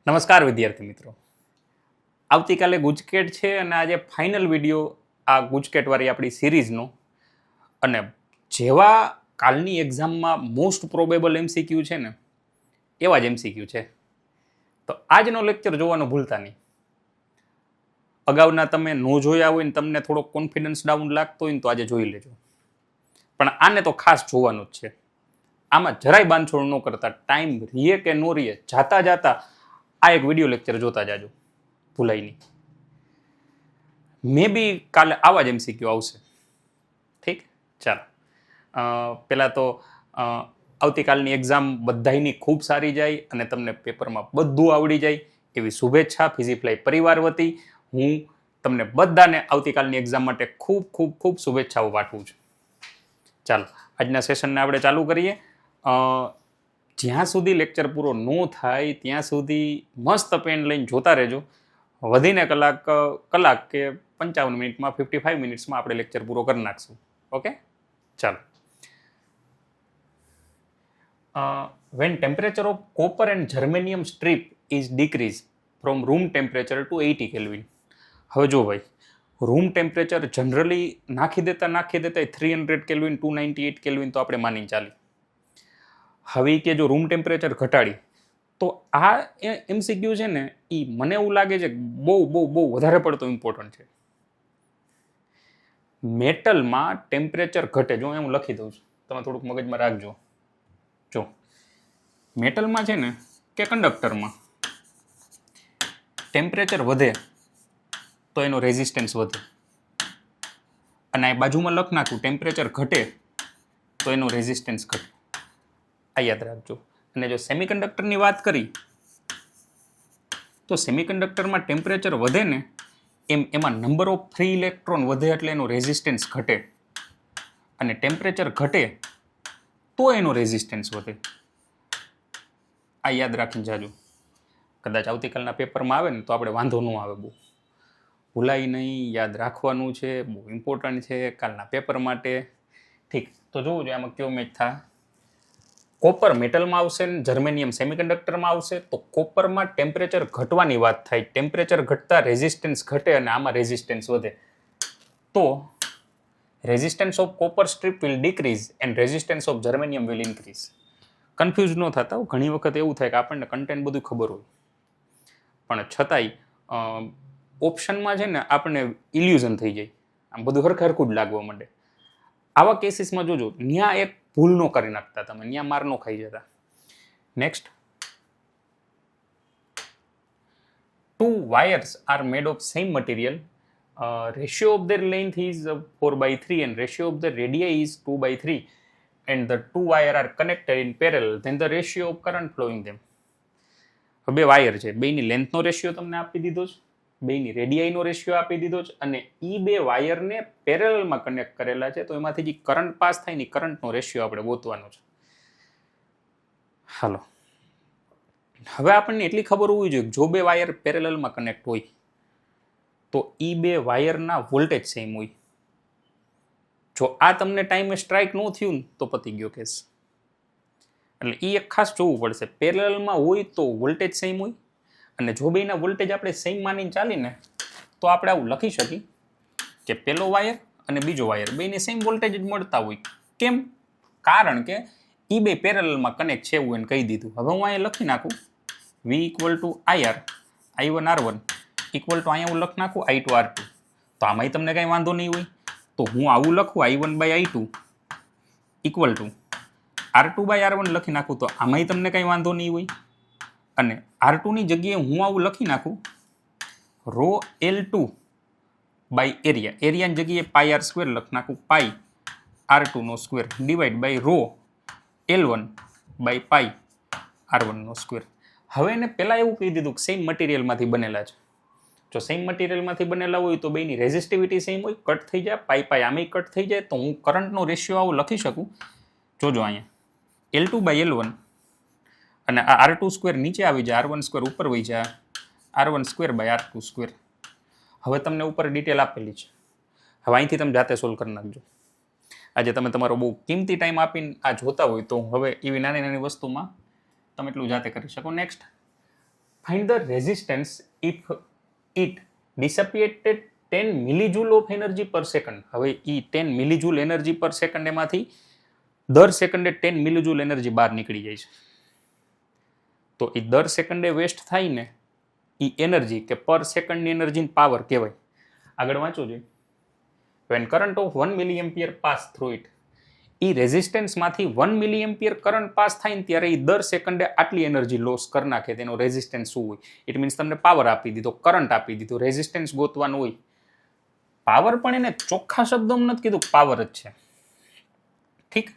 નમસ્કાર વિદ્યાર્થી મિત્રો, આવતીકાલે ગુજકેટ છે અને આજે ફાઇનલ વિડીયો આ ગુજકેટવાળી આપણી સિરીઝનો. અને જેવા કાલની એક્ઝામમાં મોસ્ટ પ્રોબેબલ એમસીક્યુ છે ને એવા જ એમસીક્યુ છે. તો આજનો લેક્ચર જોવાનું ભૂલતા નહીં. અગાઉના તમે ન જોયા હોય ને તમને થોડો કોન્ફિડન્સ ડાઉન લાગતો હોય ને તો આજે જોઈ લેજો, પણ આને તો ખાસ જોવાનું જ છે. આમાં જરાય બાંધછોડ ન કરતા, ટાઈમ રીએ કે નો રીએ, જાતા જાતા આ એક વિડીયો લેક્ચર જોતા જાજો, ભૂલાય નહીં. મે બી કાલે આવા જ એમસીક્યુ આવશે. ઠીક, ચાલો. પહેલાં તો આવતીકાલની એક્ઝામ બધાયની ખૂબ સારી જાય અને તમને પેપરમાં બધું આવડી જાય એવી શુભેચ્છા ફિઝીફ્લાય પરિવાર વતી હું તમને બધાને આવતીકાલની એક્ઝામ માટે ખૂબ ખૂબ ખૂબ શુભેચ્છાઓ પાઠવું છું. ચાલો, આજના સેશનને આપણે ચાલુ કરીએ. જ્યાં સુધી લેક્ચર પૂરો ન થાય ત્યાં સુધી મસ્ત પેન લઈને જોતા રહેજો. વધીને કલાક કે 55 મિનિટમાં 55 મિનિટ્સમાં આપણે લેક્ચર પૂરો કરી નાખશું. ઓકે, ચાલો. When temperature of copper and germanium strip is decreased from room temperature to 80 Kelvin. હવે જો ભાઈ, રૂમ ટેમ્પરેચર જનરલી નાખી દેતા 300 કેલ્વિન 298 કેલ્વિન તો આપણે માની ચાલી. હવે કે જો રૂમ ટેમ્પરેચર ઘટાડી તો આ એમસીક્યુ છે ને એ મને એવું લાગે છે બહુ વધારે પડતો ઇમ્પોર્ટન્ટ છે. મેટલમાં ટેમ્પરેચર ઘટે, જો હું લખી દઉં છું, તમે થોડુંક મગજમાં રાખજો. જો મેટલમાં છે ને કે કંડક્ટરમાં ટેમ્પરેચર વધે તો એનો રેઝિસ્ટન્સ વધે, અને આ બાજુમાં લખ નાખું ટેમ્પરેચર ઘટે તો એનો રેઝિસ્ટન્સ ઘટે. આ યાદ રાખજો. અને જો સેમિકન્ડક્ટરની વાત કરી તો સેમિકન્ડક્ટરમાં ટેમ્પરેચર વધે ને એમાં નંબર ઓફ ફ્રી ઇલેક્ટ્રોન વધે એટલે એનો રેઝિસ્ટન્સ ઘટે, અને ટેમ્પરેચર ઘટે તો એનો રેઝિસ્ટન્સ વધે. આ યાદ રાખીને જાજો. કદાચ આવતીકાલના પેપરમાં આવે ને તો આપણે વાંધો ન આવે, બહુ ભૂલાય નહીં, યાદ રાખવાનું છે, બહુ ઇમ્પોર્ટન્ટ છે કાલના પેપર માટે. ઠીક, તો જોવું જોઈએ આમાં કયો મેચ થાય. કોપર મેટલમાં આવશે ને જર્મેનિયમ સેમિકન્ડક્ટરમાં આવશે. તો કોપરમાં ટેમ્પરેચર ઘટવાની વાત થાય, ટેમ્પરેચર ઘટતા રેઝિસ્ટન્સ ઘટે અને આમાં રેઝિસ્ટન્સ વધે. તો resistance of copper strip will decrease and resistance of germanium will increase. Confuse ન થતા. ઘણી વખત એવું થાય કે આપણને કન્ટેન્ટ બધું ખબર હોય પણ છતાંય ઓપ્શનમાં છે ને આપણને ઇલ્યુઝન થઈ જાય, આમ બધું હરખું જ લાગવા માંડે. આવા કેસીસમાં જોજો, ત્યાં એક ભૂલ ન કરી નાખતા, તમે ત્યાં માર ન ખાઈ જતા. Next, 2 wires are made of same material. Ratio of their length is 4/3 and ratio of the radii is 2/3 and the 2 wires are connected in parallel, then the ratio of current flowing them. બે wire છે, બેની લેન્થનો ratio તમને આપી દીધો છે, બેની રેડિયાઈનો ratio આપી દીધો છે, અને એ બે વાયરને પેરેલલમાં કનેક્ટ કરેલા છે. તો એમાંથી જે કરંટ પાસ થાય ને કરંટનો રેશિયો આપણે ગોતવાનો છે. હાલો, હવે આપણને એટલી ખબર હોવી જોઈએ જો બે વાયર પેરેલલમાં કનેક્ટ હોય તો એ બે વાયરના વોલ્ટેજ સેમ હોય. જો આ તમને ટાઈમે સ્ટ્રાઇક ન થયું ને તો પતી ગયો કેસ. એટલે એ એક ખાસ જોવું પડશે. પેરેલલમાં હોય તો વોલ્ટેજ સેમ હોય, અને જો બેના વોલ્ટેજ આપણે સેમ માનીને ચાલીને તો આપણે આવું લખી શકીએ કે પેલો વાયર અને બીજો વાયર બેને સેમ વોલ્ટેજ જ મળતા હોય. કેમ? કારણ કે એ બે પેરેલલમાં કનેક્ટ છે એવું એને કહી દીધું. હવે હું અહીંયા લખી નાખું V = IR I1 R1 = અહીંયા હું લખી નાખું I2 R2. તો આમાંય તમને કંઈ વાંધો નહીં હોય. તો હું આવું લખું I1/I2 = R2/R1 લખી નાખું તો આમાંય તમને કંઈ વાંધો નહીં હોય. અને R2ની જગ્યાએ હું આવું લખી નાખું ρL2/એરિયા, એરિયાની જગ્યાએ πr² લખી નાખું πr2² /ρL1/πr1². હવે એને પહેલાં એવું કહી દીધું કે સેમ મટીરિયલમાંથી બનેલા છે. જો સેમ મટીરિયલમાંથી બનેલા હોય તો બેની રેઝિસ્ટિવિટી સેમ હોય, કટ થઈ જાય, પાઈ આમેય કટ થઈ જાય. તો હું કરંટનો રેશિયો આવું લખી શકું. જોજો અહીંયા L2/L1 અને આ R2² નીચે આવી જાય, R1² ઉપર વહી જાય, R1²/R2². હવે તમને ઉપર ડિટેલ આપેલી છે. હવે અહીંથી તમે જાતે સોલ્વ કરી નાખજો. આજે તમે તમારો બહુ કિંમતી ટાઈમ આપીને આ જોતા હોય તો હવે એવી નાની નાની વસ્તુમાં તમે એટલું જાતે કરી શકો. Next, find the resistance if it dissipated 10 millijoule of energy per second. હવે એ 10 મિલીજૂલ એનર્જી પર સેકન્ડ એમાંથી દર સેકન્ડે 10 મિલીજૂલ એનર્જી બહાર નીકળી જાય છે. તો એ દર સેકન્ડે વેસ્ટ થાય ને એ એનર્જી કે પર સેકન્ડની એનર્જી પાવર કહેવાય. આગળ વાંચો છે. When current of 1 milliampere pass through it. એ રેઝિસ્ટન્સમાંથી 1 મિલીએમ્પિયર કરંટ પાસ થાય ને ત્યારે એ દર સેકન્ડે આટલી એનર્જી લોસ કરી નાખે. તેનો રેઝિસ્ટન્સ શું હોય? ઇટ મીન્સ તમને પાવર આપી દીધો, કરંટ આપી દીધો, રેઝિસ્ટન્સ ગોતવાનું હોય. પાવર પણ એને ચોખ્ખા શબ્દોમાં નથી કીધું, પાવર જ છે. ઠીક,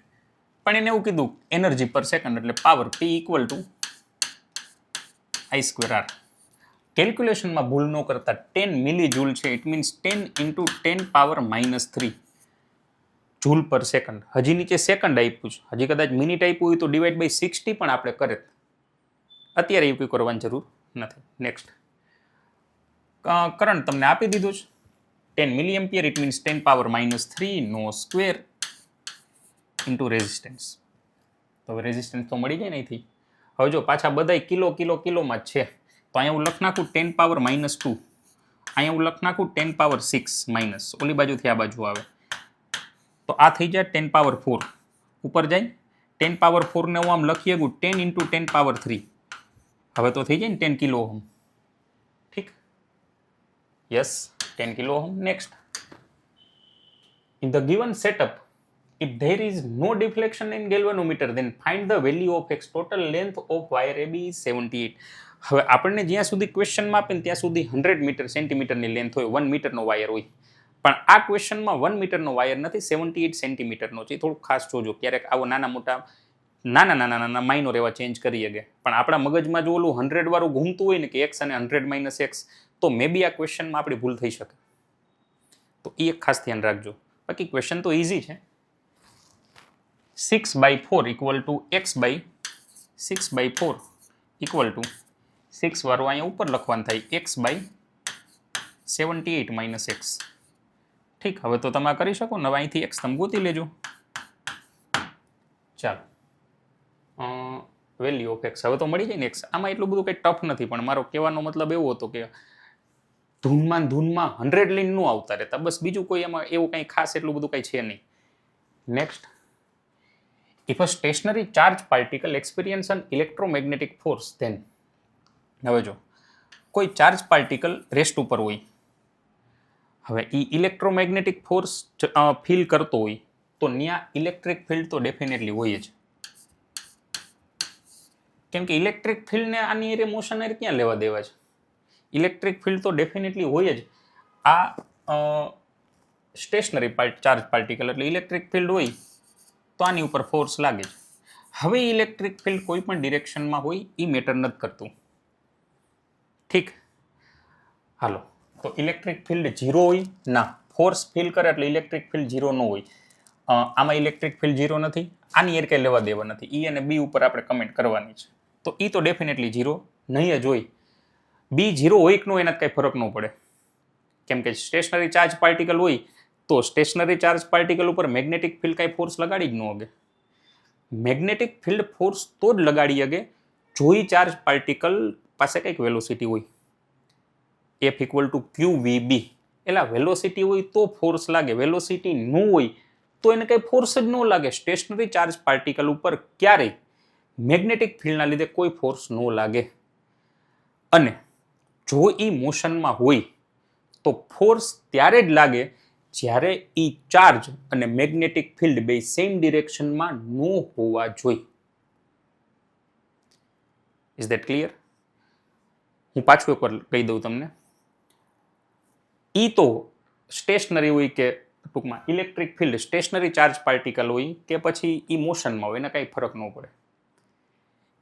પણ એને એવું કીધું એનર્જી પર સેકન્ડ, એટલે power P equal to I²R. કેલ્ક્યુલેશનમાં ભૂલ ન કરતા 10 મિલીજૂલ છે, it means 10 into 10 power -3 joule પર સેકન્ડ. હજી નીચે સેકન્ડ આપ્યું છે, હજી કદાચ મિનિટ આપ્યું હોય તો ડિવાઈડ બાય 60 પણ આપણે કરે. અત્યારે એવું કંઈ કરવાની જરૂર નથી. નેક્સ્ટ, કરંટ તમને આપી દીધું છે 10 મિલીએમ્પિયર, ઇટ મીન્સ 10 પાવર -3 નો સ્ક્વેર ઇન્ટુ રેઝિસ્ટન્સ. તો હવે રેઝિસ્ટન્સ તો મળી જાય ને અહીંથી. હવે જો પાછા બધાય કિલો કિલો કિલોમાં જ છે, તો અહીંયા હું લખ નાખું 10 પાવર -2, અહીંયા હું લખ નાખું 10 પાવર 6 માઇનસ, ઓલી બાજુથી આ બાજુ આવે તો આ થઈ જાય 10 પાવર 4. ઉપર જાય 10 પાવર 4 ને હું આમ લખી શકું 10 ઇન્ટુ 10 પાવર 3. હવે તો થઈ જાય ને 10 કિલો ઓહમ. ઠીક, yes, 10 kilo ohm. Next, in the given setup, if there is no deflection in galvanometer, then find the value of x. Total length of wire AB is 78. હવે આપણને જ્યાં સુધી ક્વેશ્ચનમાં આપે ને ત્યાં સુધી 100 મીટર સેન્ટીમીટરની લેન્થ હોય, 1 મીટરનો વાયર હોય. પણ આ ક્વેશ્ચનમાં 1 મીટરનો વાયર નથી, 78 સેન્ટીમીટરનો છે. થોડું ખાસ જોજો, ક્યારેક આવો નાના માઇનોર એવા ચેન્જ કરી શકે. પણ આપણા મગજમાં જો ઓલું 100 વાળું ઘૂમતું હોય ને કે x અને 100 - x, તો મે બી આ ક્વેશ્ચનમાં આપણી ભૂલ થઈ શકે. તો એ એક ખાસ ધ્યાન રાખજો. બાકી ક્વેશ્ચન તો ઇઝી છે. 6/4 equal to x/6/4 equal to 6 વાળું અહીંયા ઉપર લખવાનું થાય x/78 - x. ઠીક, હવે તો તમે કરી શકો ને. હવે અહીંથી x તમે ગોતી લેજો. ચાલો, વેલ્યુ ઓફ x હવે તો મળી જાય ને. x આમાં એટલું બધું કંઈ ટફ નથી, પણ મારો કહેવાનો મતલબ એવો હતો કે ધૂનમાં 100 લઈને ન આવતા રહેતા, બસ. બીજું કોઈ એમાં એવું કંઈ ખાસ એટલું બધું કંઈ છે નહીં. Next, if a stationary charge particle experience an electromagnetic force, then. હવે જો કોઈ ચાર્જ પાર્ટિકલ રેસ્ટ ઉપર હોય, હવે એ ઇલેક્ટ્રોમેગ્નેટિક ફોર્સ ફીલ કરતો હોય, તો ત્યાં ઇલેક્ટ્રિક ફિલ્ડ તો ડેફિનેટલી હોય જ. કેમ કે ઇલેક્ટ્રિક ફિલ્ડને આની એરે મોશન એર ક્યાં લેવા દેવા છે? ઇલેક્ટ્રિક ફિલ્ડ તો ડેફિનેટલી હોય જ. આ સ્ટેશનરી ચાર્જ પાર્ટિકલ એટલે ઇલેક્ટ્રિક ફિલ્ડ હોય તો આની ઉપર ફોર્સ લાગે છે. હવે ઇલેક્ટ્રિક ફિલ્ડ કોઈ પણ ડિરેક્શનમાં હોય એ મેટર નથી કરતું. ઠીક, હાલો, તો ઇલેક્ટ્રિક ફિલ્ડ 0 હોય ના, ફોર્સ ફીલ કરે એટલે ઇલેક્ટ્રિક ફિલ્ડ 0 ન હોય. આમાં ઇલેક્ટ્રિક ફિલ્ડ 0 નથી, આની એર કંઈ લેવા દેવા નથી. ઈ અને બી ઉપર આપણે કમેન્ટ કરવાની છે. તો ઈ તો ડેફિનેટલી 0 નહીં જ હોય. બી 0 હોય કે ન હોય એનાથી કંઈ ફરક ન પડે. કેમ કે સ્ટેશનરી ચાર્જ પાર્ટિકલ હોય તો સ્ટેશનરી ચાર્જ પાર્ટિકલ ઉપર મેગ્નેટિક ફિલ્ડ કાંઈ ફોર્સ લગાડી જ ન શકે. મેગ્નેટિક ફિલ્ડ ફોર્સ તો જ લગાડી શકે જો એ ચાર્જ પાર્ટિકલ પાસે કંઈક વેલોસિટી હોય. F ઇક્વલ ટુ QVB, એટલે વેલોસિટી હોય તો ફોર્સ લાગે. વેલોસિટી ન હોય તો એને કંઈ ફોર્સ જ ન લાગે. સ્ટેશનરી ચાર્જ પાર્ટિકલ ઉપર ક્યારેય મેગ્નેટિક ફિલ્ડના લીધે કોઈ ફોર્સ ન લાગે. અને જો એ મોશનમાં હોય તો ફોર્સ ત્યારે જ લાગે જ્યારે એ ચાર્જ અને મેગ્નેટિક ફિલ્ડ બે સેમ ડિરેક્શનમાં ન હોવા જોઈએ. Is that clear? હું પાછું એકવાર કહી દઉં તમને. ઈ તો સ્ટેશનરી હોય કે ટૂંકમાં electric field stationary charge particle હોય કે પછી ઈ મોશનમાં હોય, એને કાંઈ ફરક ન પડે.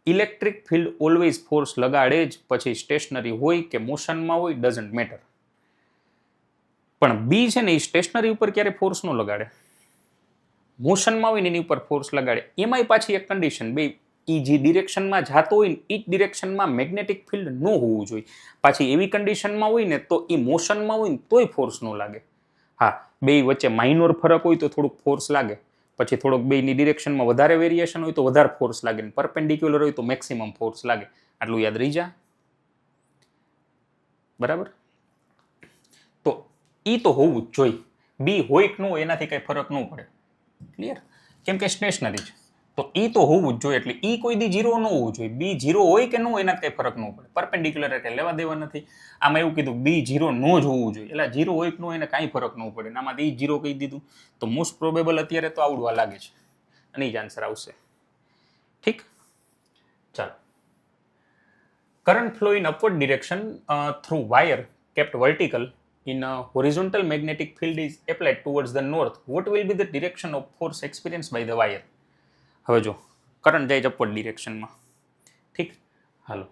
ઇલેક્ટ્રિક ફિલ્ડ ઓલવેઝ ફોર્સ લગાડે જ, પછી સ્ટેશનરી હોય કે મોશનમાં હોય, ડઝન્ટ મેટર. પણ બી છે ને એ સ્ટેશનરી ઉપર ક્યારે ફોર્સ ન લગાડે, મોશનમાં હોય ને એની ઉપર ફોર્સ લગાડે. એમાંય પાછી એક કન્ડિશન, બે એ જે ડિરેક્શનમાં જતો હોય ને એ જ ડિરેક્શનમાં મેગ્નેટિક ફિલ્ડ ન હોવું જોઈએ. પાછી એવી કન્ડિશનમાં હોય ને તો એ મોશનમાં હોય ને તોય ફોર્સ ન લાગે. હા, બે વચ્ચે માઇનોર ફરક હોય તો થોડુંક ફોર્સ લાગે, પછી થોડોક બેની ડિરેક્શનમાં વધારે વેરિએશન હોય તો વધારે ફોર્સ લાગે, ને પરપેન્ડિક્યુલર હોય તો મેક્સિમમ ફોર્સ લાગે. આટલું યાદ રહી જાય. બરાબર. તો ઈ તો હોવું જ જોઈએ. બી હોય કે ન હોય એનાથી કઈ ફરક ન પડે. ક્લિયર? કેમ કે સ્ટેશનરી છે. તો ઈ તો હોવું જ જોઈએ, એટલે ઈ કોઈ દી 0 ન હોવું જોઈએ. બી 0 હોય કે ન હોય એનાથી કઈ ફરક ન પડે. પરપેન્ડિક્યુલર એટલે લેવા દેવા નથી. આમાં એવું કીધું બી 0 ન જ હોવું જોઈએ, એટલે 0 હોય કે ન હોય એને કાંઈ ફરક ન પડે. આમાં ઈ 0 કહી દીધું તો મોસ્ટ પ્રોબેબલ અત્યારે તો આવડવા લાગે છે અને ઈ જ આન્સર આવશે. ઠીક, ચાલો. Current flow in upward direction through wire kept vertical in a horizontal magnetic field is applied towards the north. What will be the direction of force experienced by the wire? હવે જો current જાય છે upward ડિરેક્શનમાં. ઠીક, હાલો.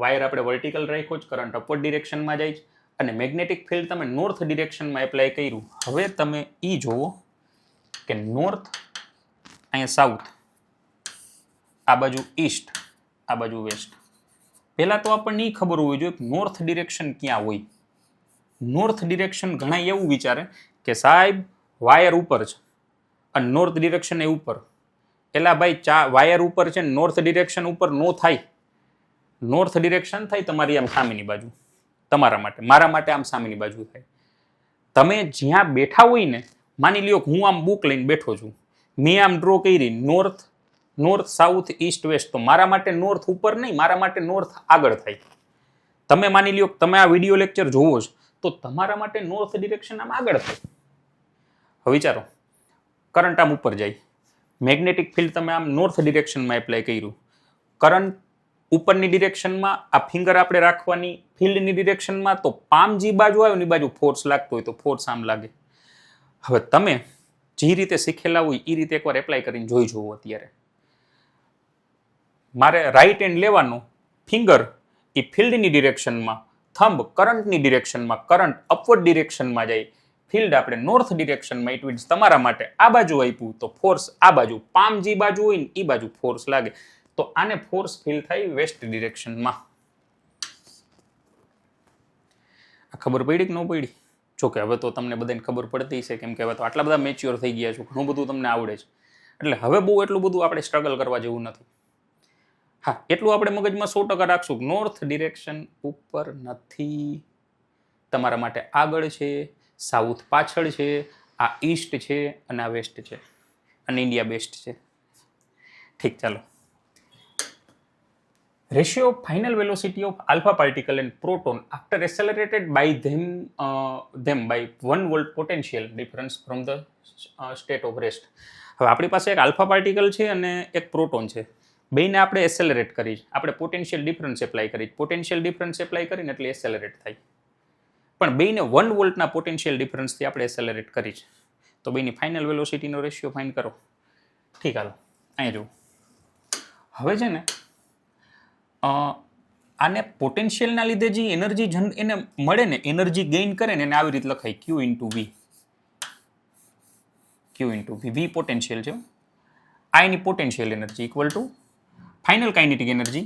Wire આપણે vertical રાખ્યો જ, current upward ડિરેક્શનમાં જાય છે અને મેગ્નેટિક ફિલ્ડ તમે નોર્થ ડિરેક્શનમાં એપ્લાય કર્યું. હવે તમે ઈ જોવો કે નોર્થ અહીંયા સાઉથ, આ બાજુ ઈસ્ટ, આ બાજુ વેસ્ટ. પહેલા તો આપણને ઈ ખબર હોવી જોઈએ કે નોર્થ ડિરેક્શન ક્યાં હોય. નોર્થ ડિરેક્શન ઘણા એવું વિચારે કે સાહેબ વાયર ઉપર છે અને નોર્થ ડિરેક્શન એ ઉપર. એલા ભાઈ વાયર ઉપર છે, નોર્થ ડિરેક્શન ઉપર નો થાય. નોર્થ ડિરેક્શન થાય તમારી આમ સામેની બાજુ, તમારા માટે. મારા માટે આમ સામેની બાજુ થાય. તમે જ્યાં બેઠા હોય ને, માની લ્યો કે હું આમ બુક લઈને બેઠો છું, મેં આમ ડ્રો કરી નોર્થ, સાઉથ, ઈસ્ટ, વેસ્ટ, તો મારા માટે નોર્થ ઉપર નહીં, મારા માટે નોર્થ આગળ થાય. તમે માની લ્યો તમે આ વિડીયો લેક્ચર જોવો છો તો તમારા માટે નોર્થ ડિરેક્શન આમ આગળ થાય. હવે વિચારો, કરંટ આમ ઉપર જાય, મેગ્નેટિક ફિલ્ડ તમે આમ નોર્થ ડિરેક્શનમાં એપ્લાય કર્યું, કરંટ ઉપરની ડિરેક્શનમાં, આ ફિંગર આપણે રાખવાની ફિલ્ડની ડિરેક્શનમાં, તો પામ જે બાજુ આવ્યો એની બાજુ ફોર્સ લાગતો હોય તો ફોર્સ આમ લાગે. હવે તમે જે રીતે શીખેલા હોય એ રીતે એકવાર એપ્લાય કરીને જોઈ જોવો. અત્યારે મારે રાઈટ હેન્ડ લેવાનો, ફિંગર એ ફિલ્ડની ડિરેક્શનમાં, થંબ કરંટની ડિરેક્શનમાં, કરંટ અપવર્ડ ડિરેક્શનમાં જાય, ફિલ્ડ આપણે નોર્થ ડિરેક્શનમાં. ઇટ મીન્સ તમારા માટે આ બાજુ આપ્યું તો ફોર્સ આ બાજુ, પામ જે બાજુ હોય ને એ બાજુ ફોર્સ લાગે. તો આને ફોર્સ ફીલ થાય વેસ્ટ ડિરેક્શનમાં. આ ખબર પડી કે ન પડી? જોકે હવે તો તમને બધાને ખબર પડતી છે, કેમ કે હવે તો આટલા બધા મેચ્યોર થઈ ગયા છો, ઘણું બધું તમને આવડે છે, એટલે હવે બહુ એટલું બધું આપણે સ્ટ્રગલ કરવા જેવું નથી. હા, એટલું આપણે મગજમાં 100% રાખશું કે નોર્થ ડિરેક્શન ઉપર નથી, તમારા માટે આગળ છે, સાઉથ પાછળ છે, આ ઈસ્ટ છે અને આ વેસ્ટ છે અને ઇન્ડિયા બેસ્ટ છે. ઠીક, ચાલો. Ratio of final velocity of alpha particle and proton after accelerated by them by 1 volt potential difference from the state of rest. હવે આપણી પાસે એક આલ્ફા પાર્ટિકલ છે અને એક પ્રોટોન છે. બેને આપણે એસેલરેટ કરી, આપણે પોટેન્શિયલ ડિફરન્સ એપ્લાય કરી. પોટેન્શિયલ ડિફરન્સ એપ્લાય કરીને એટલે એસેલરેટ થાય. પણ બેને 1 વોલ્ટના પોટેન્શિયલ ડિફરન્સથી આપણે એસેલરેટ કરી છે. તો બેની ફાઇનલ વેલોસિટીનો રેશિયો ફાઇન્ડ કરો. ઠીક, હાલો અહીંયા જુઓ. હવે છે ને આને પોટેન્શિયલના લીધે જે એનર્જી એને મળે ને, એનર્જી ગેઇન કરે ને, એને આવી રીતે લખાય q into v. Q into v, v potential છે. આ એની potential energy equal to final kinetic energy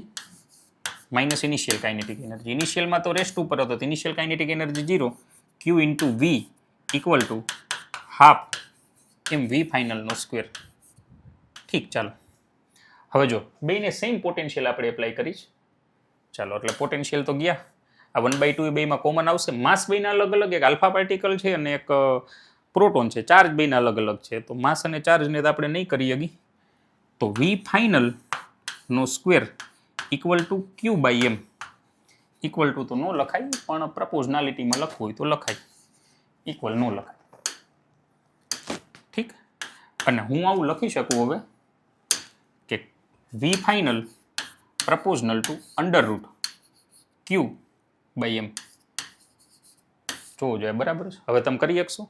minus initial kinetic energy. ઇનિશિયલમાં તો રેસ્ટ ઉપર હતો, initial kinetic energy 0. Q into v equal to half m v ફાઇનલનો square. ઠીક, ચાલો. હવે જો બેને સેમ પોટેન્શિયલ આપણે એપ્લાય કરીશ. ચાલો, એટલે પોટેન્શિયલ તો ગયા. આ 1/2 એ બેમાં કોમન આવશે. માસ બેના અલગ અલગ, એક આલ્ફા પાર્ટિકલ છે અને એક પ્રોટોન છે. ચાર્જ બેના અલગ અલગ છે, તો માસ અને ચાર્જને તો આપણે નહીં કરી શકીએ. તો વી ફાઇનલ નો square equal to q by m. Equal to તો ન લખાય, પણ પ્રપોઝનાલિટીમાં લખવું હોય તો લખાય, ઇક્વલ ન લખાય. ઠીક, અને હું આવું લખી શકું હવે કે v final proportional to under root q by m. જોવું જોઈએ, બરાબર છે? હવે તમે કરી શકશો.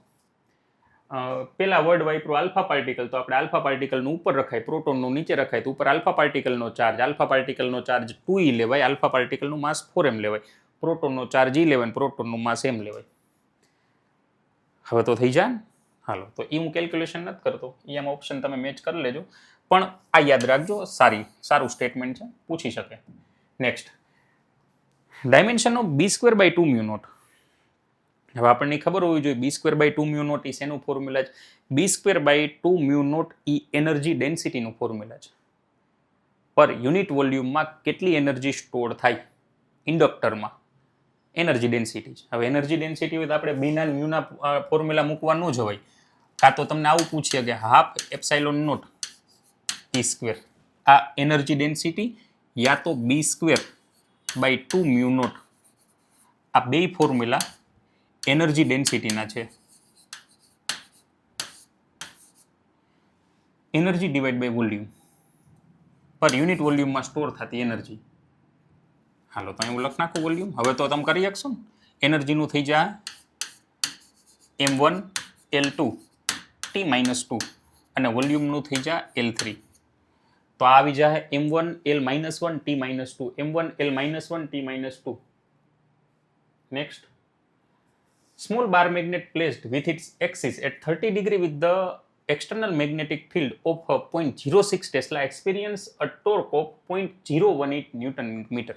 પેલા વર્ડ વાપરો આલ્ફા પાર્ટિકલ, તો આપણે આલ્ફા પાર્ટિકલનું ઉપર રખાય, પ્રોટોનનું નીચે રખાય, તો ઉપર આલ્ફા પાર્ટિકલનો ચાર્જ 2e લેવાય, આલ્ફા પાર્ટિકલનું માસ 4m લેવાય, પ્રોટોનનો ચાર્જ e લેવાય, પ્રોટોનનું માસ m લેવાય. હવે તો થઈ જાય. હાલો, તો એ હું કેલ્ક્યુલેશન નથી કરતો, એ આમાં ઓપ્શન તમે મેચ કરી લેજો, પણ આ યાદ રાખજો, સારું સ્ટેટમેન્ટ છે, પૂછી શકે. Next, dimension of b²/2 mu naught. હવે આપણને ખબર હોવી જોઈએ b²/2 મ્યુ નોટ એ શેનું ફોર્મ્યુલા છે? b²/2 મ્યુ નોટ એ એનર્જી ડેન્સિટીનું ફોર્મ્યુલા છે. પર યુનિટ વોલ્યુમમાં કેટલી એનર્જી સ્ટોર થાય ઇન્ડક્ટરમાં એનર્જી ડેન્સિટી છે. હવે એનર્જી ડેન્સિટી હોય તો આપણે બીના મ્યુના ફોર્મ્યુલા મૂકવા ન જવાય. કાં તો તમને આવું પૂછીએ કે half epsilon naught E square આ એનર્જી ડેન્સિટી યા તો B square by 2 mu naught. આ બે ફોર્મ્યુલા એનર્જી ડેન્સિટીના છે. Energy divide by volume per unit વોલ્યુમમાં સ્ટોર થતી એનર્જી. હાલો તો હું લખ નાખું વોલ્યુમ. હવે તો તમે કરી શકશો ને. એનર્જીનું થઈ જાય M1 L2 T-2 અને વોલ્યુમનું થઈ જાય L3. તો આ આવી જાય M1 L-1 T-2 M1 L-1 T-2. Next, small bar magnet placed with its axis at 30 degree with the external magnetic field of 0.06 Tesla experience a torque of 0.018 Newton meter.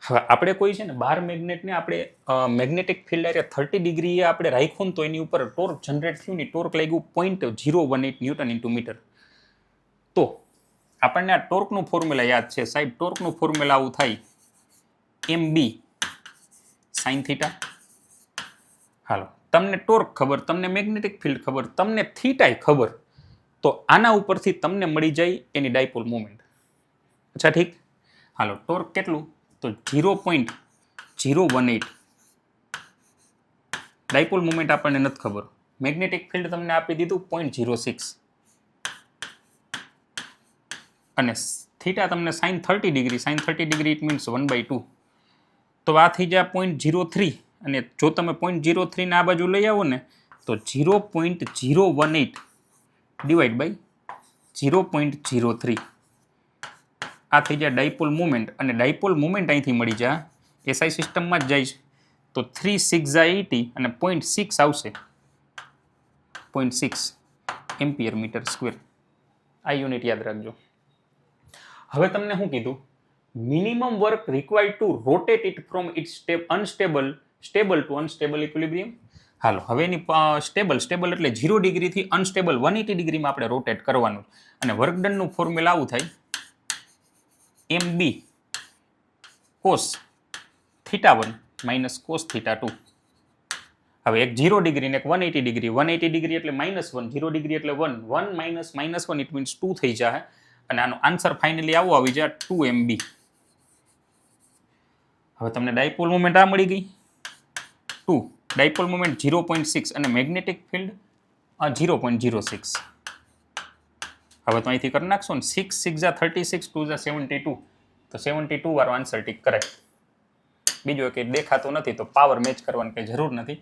હવે આપણે કોઈ છે ને બાર મેગ્નેટને આપણે મેગ્નેટિક ફિલ્ડ એરિયા 30 ડિગ્રીએ આપણે રાખ્યું તો એની ઉપર ટોર્ક જનરેટ થયું ને ટોર્ક લાગ્યું 0.018 ન્યૂટન ઇન્ટુ મીટર. તો આપણને આ ટોર્કનું ફોર્મ્યુલા યાદ છે સાહેબ. ટોર્કનું ફોર્મ્યુલા આવું થાય MB સાઇન થીટા. હાલો તમને ટોર્ક ખબર, તમને મેગ્નેટિક ફિલ્ડ ખબર, તમને થીટાય ખબર, તો આના ઉપરથી તમને મળી જાય એની ડાયપોલ મોમેન્ટ. અચ્છા ઠીક. હાલો ટોર્ક કેટલું તો 0.018. ડાયપોલ મોમેન્ટ આપણને નથી ખબર. મેગ્નેટિક ફિલ્ડ તમને આપી દીધું 0.06 અને થીટા તમને sine 30 degree. Sine 30 degree it means 1/2. તો આ થઈ જાય 0.03 અને જો તમે 0.03 ને આ બાજુ લઈ આવો ને તો 0.018 ડિવાઈડ બાય 0.03. આ થઈ જાય ડાયપોલ મુમેન્ટ અને ડાયપોલ મુમેન્ટ અહીંથી મળી જાય એસઆઈ સિસ્ટમમાં જ જાય છે તો 3 6 80 અને 0.6 આવશે 0.6 એમ્પિયર મીટર સ્ક્વેર. આ યુનિટ યાદ રાખજો. હવે તમને શું કીધું? Minimum work required to rotate it from its stable to unstable equilibrium. હાલો હવે એની સ્ટેબલ એટલે 0 ડિગ્રીથી અનસ્ટેબલ 180 ડિગ્રીમાં આપણે રોટેટ કરવાનું અને વર્ક ડનનું ફોર્મ્યુલા આવું થાય MB cos θ1 minus cos θ2. હવે એક 0 ડિગ્રી ને એક 180 ડિગ્રી. 180 ડિગ્રી એટલે -1, 0 ડિગ્રી એટલે 1. 1 minus -1 ઇટ મીન્સ 2 થઈ જાય અને આનો આન્સર ફાઇનલી આવો આવી જાય 2 MB. હવે તમને ડાયપોલ મોમેન્ટ આ મળી ગઈ 2, ડાયપોલ મોમેન્ટ 0.6 અને મેગ્નેટિક ફિલ્ડ 0.06. હવે તો અહીંથી કરી નાખશો ને 6 6 36 2 72 તો 72 વાળો આન્સર ટીક કરાય. બીજો કંઈ દેખાતો નથી તો પાવર મેચ કરવાની કંઈ જરૂર નથી.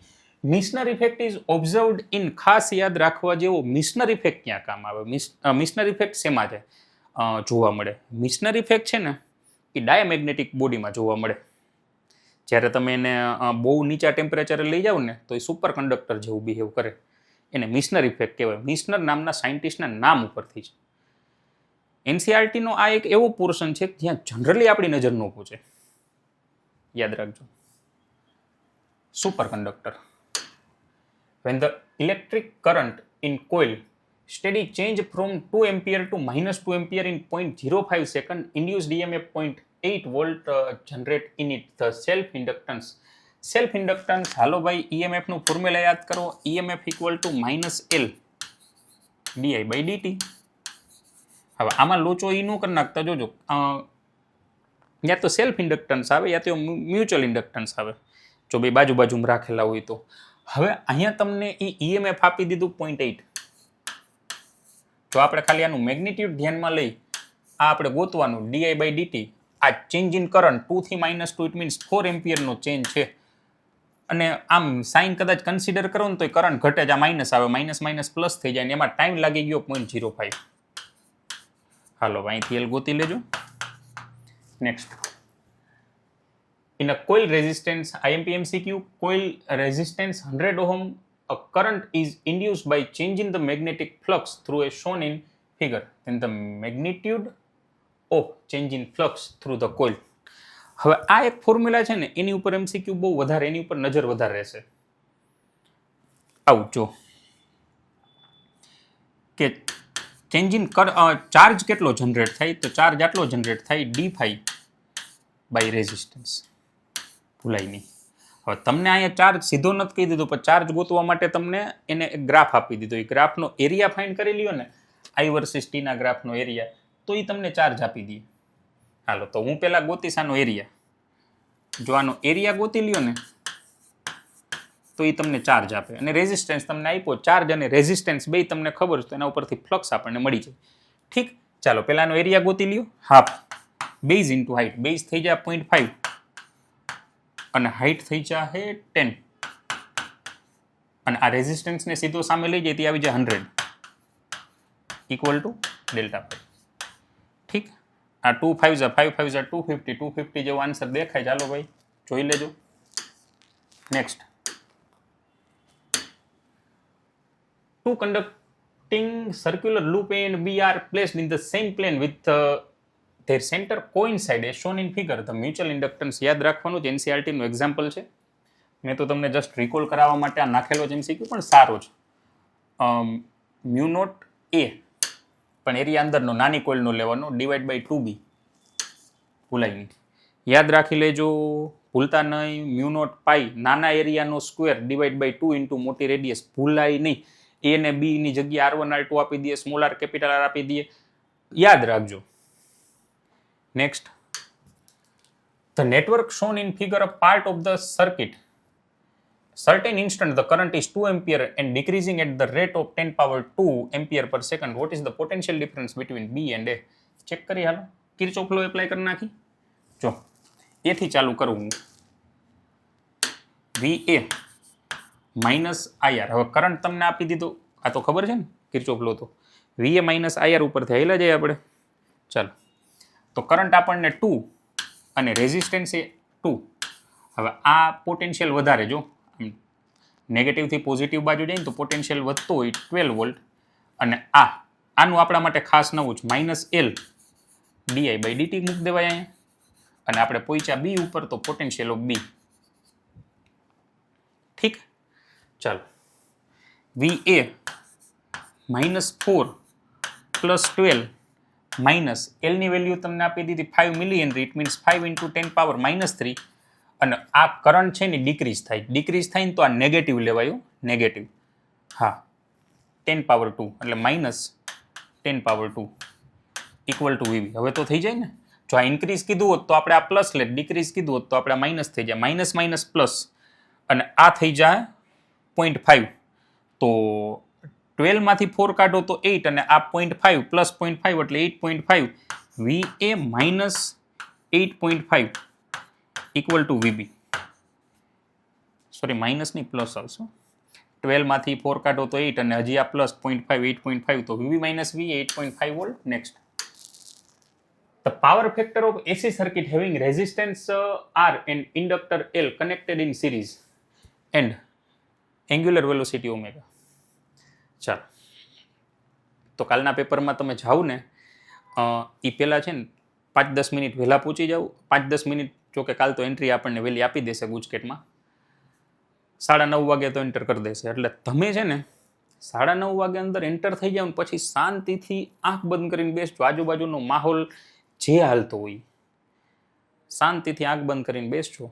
મિશનર ઇફેક્ટ ઇઝ ઓબ્ઝર્વડ ઇન. ખાસ યાદ રાખવા જેવો મિશનર ઇફેક્ટ ક્યાં કામ આવે? મિશનર ઇફેક્ટ શેમાં છે જોવા મળે? મિશનર ઇફેક્ટ છે ને એ ડાયામેગ્નેટિક બોડીમાં જોવા મળે. જ્યારે તમે એને બહુ નીચા ટેમ્પરેચરે લઈ જાઓ ને તો એ સુપર કંડક્ટર જેવું બિહેવ કરે. એને મિશનર ઇફેક્ટ કહેવાય. મિશનર નામના સાયન્ટિસ્ટના નામ ઉપરથી છે. એનસીઆરટીનો આ એક એવો પોર્શન છે જ્યાં જનરલી આપણી નજર ન પહોંચે. યાદ રાખજો. Super conductor. when the electric current in coil steady change from 2 ampere to -2 ampere in 0.05 second induced EMF 0.8 volt generate in it the self inductance. હાલો ભાઈ EMF નું ફોર્મ્યુલા યાદ કરો. EMF equal to -L di/dt. હવે આમાં લોચો ઈ નો કરી નાખતા જોજો. યા તો સેલ્ફ ઇન્ડક્ટન્સ આવે યા તો મ્યુચ્યુઅલ ઇન્ડક્ટન્સ આવે જો બે બાજુમાં રાખેલા હોય તો. હવે અહીંયા તમને EMF આપી દીધું 0.8. જો આપણે ખાલી આનું મેગ્નિટ્યુડ ધ્યાનમાં લઈ આ આપણે ગોતવાનું di/dt. આ ચેન્જ ઇન કરંટ 2 થી -2 ઇટ મીન્સ 4 એમ્પિયરનો ચેન્જ છે અને આમ સાઇન કદાચ કન્સિડર કરો ને તો કરંટ ઘટે જ. આ માઇનસ આવે, માઇનસ પ્લસ થઈ જાય ને એમાં ટાઈમ લાગી ગયો 0.05. હાલો અહીંથી એલ ગોતી લેજો. Next, in a coil resistance IMP-MCQ coil resistance 100 ohm a current is induced by changing the magnetic flux through as shown in figure. Then the magnitude of change in flux through the coil. હવે આ એક formula છે ને એની ઉપર MCQ બહુ વધારે, એની ઉપર નજર વધારે રહેશે. આવું જો કે ચેન્જ ઇન ચાર્જ કેટલો જનરેટ થાય તો ચાર્જ આટલો જનરેટ થાય d phi બાય રેઝિસ્ટન્સ. ભૂલાય નહીં. હવે તમને અહીંયા ચાર્જ સીધો નથી કહી દીધો, પણ ચાર્જ ગોતવા માટે તમને એને એક ગ્રાફ આપી દીધો. એ ગ્રાફનો એરિયા ફાઇન્ડ કરી લ્યો ને, I વર્સિસ ટીના ગ્રાફનો એરિયા, તો એ તમને ચાર્જ આપી દે. હાલો તો હું પહેલાં ગોતીશ આનો એરિયા. જો આનો એરિયા ગોતી લ્યો ને તો એ તમને ચાર્જ આપે, અને રેઝિસ્ટન્સ તમને આપ્યો. ચાર્જ અને રેઝિસ્ટન્સ બે તમને ખબર છે, તો એના ઉપરથી ફ્લક્સ આપણને મળી જાય. ઠીક, ચાલો પહેલાંનો એરિયા ગોતી લ્યો. Half base into height. Base થઈ જાય 0.5 અને હાઇટ થઈ જાય 10, અને આ રેઝિસ્ટન્સને સીધો સામે લઈ જાય તે આવી જાય 100 ઇક્વલ ટુ ડેલ્ટા પાઈ. ઠીક, આ 2 5 ઝા 5 5 ઝા 250, 250 જેવો આન્સર દેખાય. ચાલો ભાઈ જોઈ લેજો. Next, two conducting circular loop A and B are placed in the same plane with their center coincide as shown in figure. The mutual inductance યાદ રાખવાનું છે. NCERT નું એક્ઝામ્પલ છે. મેં તો તમને જસ્ટ રિકોલ કરાવવા માટે આ નાખેલો છે MCQ, પણ સારો છે. મ્યુ નોટ A પણ એરિયા અંદરનો નાની કોઇલનો લેવાનો, ડિવાઈડ બાય 2B. ભૂલાય નહીં, યાદ રાખી લેજો, ભૂલતા નહીં. મ્યુ નોટ પાઈ નાના એરિયાનો સ્ક્વેર ડિવાઈડ બાય 2 ઇન્ટુ મોટી રેડિયસ. ભૂલાય નહીં. A ને B ની જગ્યાએ R1 R2 આપી દઈએ, સ્મોલ r કેપિટલ R આપી દઈએ. યાદ રાખજો. Next, the network shown in figure a part of the circuit. Certain instant the current is 2 ampere and decreasing at the rate of 10 power 2 ampere per second. What is the potential difference between B and A? Check કરી હાલો. Kirchhoff law apply કરી નાખી. જો A થી ચાલુ કરું. VA minus IR. હવે current તમને આપી દીધો, આ તો ખબર છે ને કિર્ચોફ લો તો. VA માઇનસ IR ઉપરથી હાઈલા જાય આપણે. ચાલો, તો કરંટ આપણને 2 અને રેઝિસ્ટન્સ એ 2. હવે આ પોટેન્શિયલ વધારે, જો નેગેટિવથી પોઝિટિવ બાજુ જાય ને તો પોટેન્શિયલ વધતો હોય 12 વોલ્ટ, અને આનું આપણા માટે ખાસ નવું છે, માઇનસ L di/dt મૂકી દેવાય અહીંયા, અને આપણે પહોંચ્યા B ઉપર તો પોટેન્શિયલ ઓફ B. ઠીક, ચાલો, VA -4 + 12 માઇનસ L ની વેલ્યુ તમને આપી દીધી 5 મિલી હેનરી. ઇટ મીન્સ 5 × 10⁻³ અને આ કરંટ છે ને ડિક્રીઝ થાય. ડિક્રીઝ થાય ને તો આ નેગેટિવ લેવાયું, નેગેટિવ. હા, 10⁻² એટલે -10⁻² ઇક્વલ ટુ VB. હવે તો થઈ જાય ને. જો આ ઇન્ક્રીઝ કીધું હોત તો આપણે આ પ્લસ લે, ડિક્રીઝ કીધું હોત તો આપણે માઇનસ થઈ જાય. માઇનસ માઇનસ પ્લસ, અને આ થઈ જાય 0.5. તો 12 માંથી 4 કાઢો તો 8, અને આ 0.5 પ્લસ 0.5 એટલે 8.5. VA -8.5 equal to VB. Sorry, minus ની પ્લસ આવશે. 12 માંથી 4 કાઢો તો 8, અને હજી આ પ્લસ 0.5 8.5, તો VB - VA 8.5 volt. Next, the power factor of AC circuit having resistance R and inductor L connected in series and angular velocity omega. ચાલો, તો કાલના પેપરમાં તમે જાઓ ને એ પહેલાં છે ને 5-10 મિનિટ વહેલા પહોંચી જાઓ. 5-10 મિનિટ, જો કે કાલ તો એન્ટ્રી આપણને વહેલી આપી દેશે ગુજકેટમાં. 9:30 વાગે તો એન્ટર કરી દેશે. એટલે તમે છે ને 9:30 વાગે અંદર એન્ટર થઈ જાઓ ને પછી શાંતિથી આંખ બંધ કરીને બેસજો. આજુબાજુનો માહોલ જે હાલતો હોય શાંતિથી આંખ બંધ કરીને બેસજો,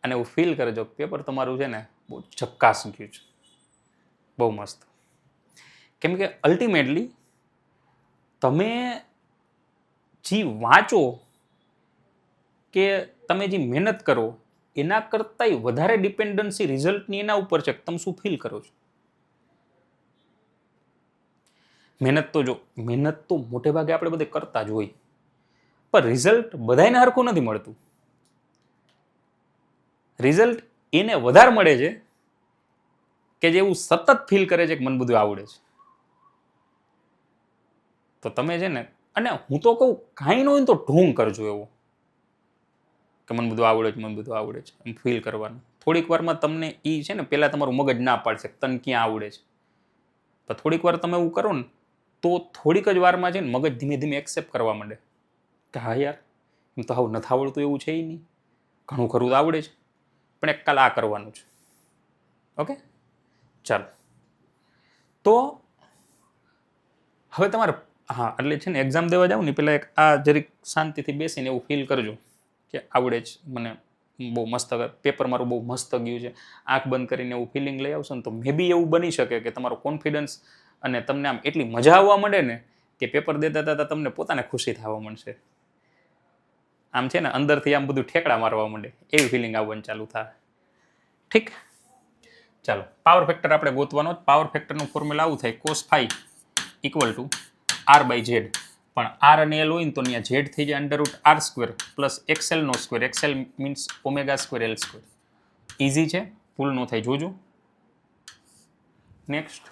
અને એવું ફીલ કરજો પેપર તમારું છે ને બહુ ઝક્કાસ ગયું છે, બહુ મસ્ત. કેમ કે અલ્ટિમેટલી તમે જે વાંચો કે તમે જે મહેનત કરો એના કરતાંય વધારે ડિપેન્ડન્સી રિઝલ્ટની એના ઉપર છે કે તમે શું ફીલ કરો છો. મહેનત તો જો, મહેનત તો મોટે ભાગે આપણે બધે કરતા જ હોય, પણ રિઝલ્ટ બધાને હરખું નથી મળતું. રિઝલ્ટ એને વધારે મળે છે કે જે એવું સતત ફીલ કરે છે કે મને બધું આવડે છે. તો તમે છે ને, અને હું તો કહું કાંઈ ન હોય તો ઢોંગ કરજો એવો કે મને બધું આવડે છે, મને બધું આવડે છે, એમ ફીલ કરવાનું. થોડીક વારમાં તમને એ છે ને, પહેલાં તમારું મગજ ના પાડશે તને ક્યાં આવડે છે, પણ થોડીક વાર તમે એવું કરો ને તો થોડીક જ વારમાં છે ને મગજ ધીમે ધીમે એક્સેપ્ટ કરવા માંડે કે હા યાર, એમ તો હાવ નથી આવડતું એવું છે નહીં, ઘણું ખરું આવડે છે, પણ એક કાલ આ કરવાનું છે. ઓકે, ચાલો. તો હવે તમારે હા એટલે છે ને એક્ઝામ દેવા જાવ ને પહેલાં એક આ જરીક શાંતિથી બેસીને એવું ફીલ કરજો કે આવડે જ, મને બહુ મસ્ત પેપર મારું બહુ મસ્ત ગયું છે, આંખ બંધ કરીને એવું ફિલિંગ લઈ આવશો ને તો મે બી એવું બની શકે કે તમારો કોન્ફિડન્સ અને તમને આમ એટલી મજા આવવા માંડે ને કે પેપર દેતા દેતા તમને પોતાને ખુશી થવા માંડશે. આમ છે ને અંદરથી આમ બધું ઠેકડા મારવા માંડે એવી ફિલિંગ આવવાની ચાલુ થાય. ઠીક, ચાલો પાવર ફેક્ટર આપણે ગોતવાનો. પાવર ફેક્ટરનું ફોર્મ્યુલા આવું થાય cos phi equal to r/z. પણ r અને l હોય ને તો ત્યાં z થઈ જાય √r² પ્લસ xl નો square. xl means ω² l². Easy છે, ભૂલ ન થાય, જોજો. Next,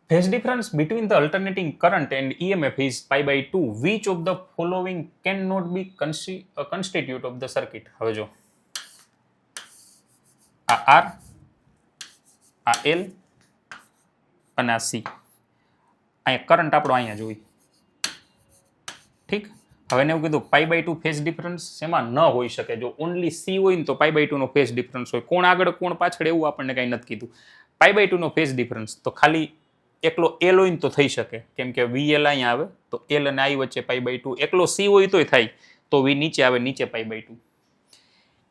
phase difference between the alternating current and EMF is π/2. Which of the following cannot be constitute of the circuit? હવે જો આ R, આ L અને આ C. અહીંયા કરંટ આપણો અહીંયા જોઈ. ઠીક, હવે એને એવું કીધું π/2 ફેઝ ડિફરન્સ એમાં ન હોઈ શકે. જો ઓનલી C હોય ને તો π/2 નો ફેઝ ડિફરન્સ હોય. કોણ આગળ કોણ પાછળ એવું આપણને કંઈ નથી કીધું. π/2 નો ફેઝ ડિફરન્સ તો ખાલી એકલો L હોય ને તો થઈ શકે, કેમ કે VL અહીંયા આવે તો L અને I વચ્ચે π/2. એકલો C હોય તોય થાય, તો V નીચે આવે, નીચે π/2.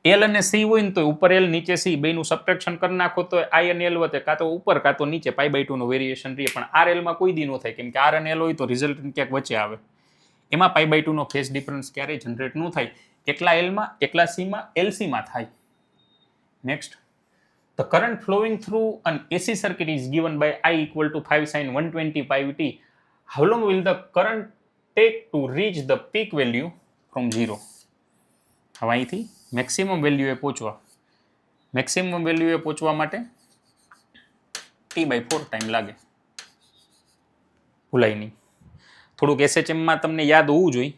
L અને C હોય ને તો ઉપર L નીચે C બેનું સબટ્રેક્શન કરી નાખો તો I અને L વચ્ચે કાં તો ઉપર કાં તો નીચે π/2 નો વેરિએશન રહે. પણ RL માં કોઈ દી ન થાય, કેમ કે R અને L હોય તો રિઝલ્ટ ક્યાંક વચ્ચે આવે. એમાં π/2 નો ફેઝ ડિફરન્સ ક્યારેય જનરેટ ન થાય. એકલા L માં, એકલા C માં, LC માં થાય. Next, the current flowing through an AC circuit is given by I equal to 5 sin 125t. How long will the current take to reach the peak value from 0? હવે અહીંથી maximum વેલ્યુએ પહોંચવા, maximum વેલ્યુએ પહોંચવા માટે T/4 time લાગે. ભૂલાય નહીં. થોડુંક SHM-માં તમને યાદ હોવું જોઈએ.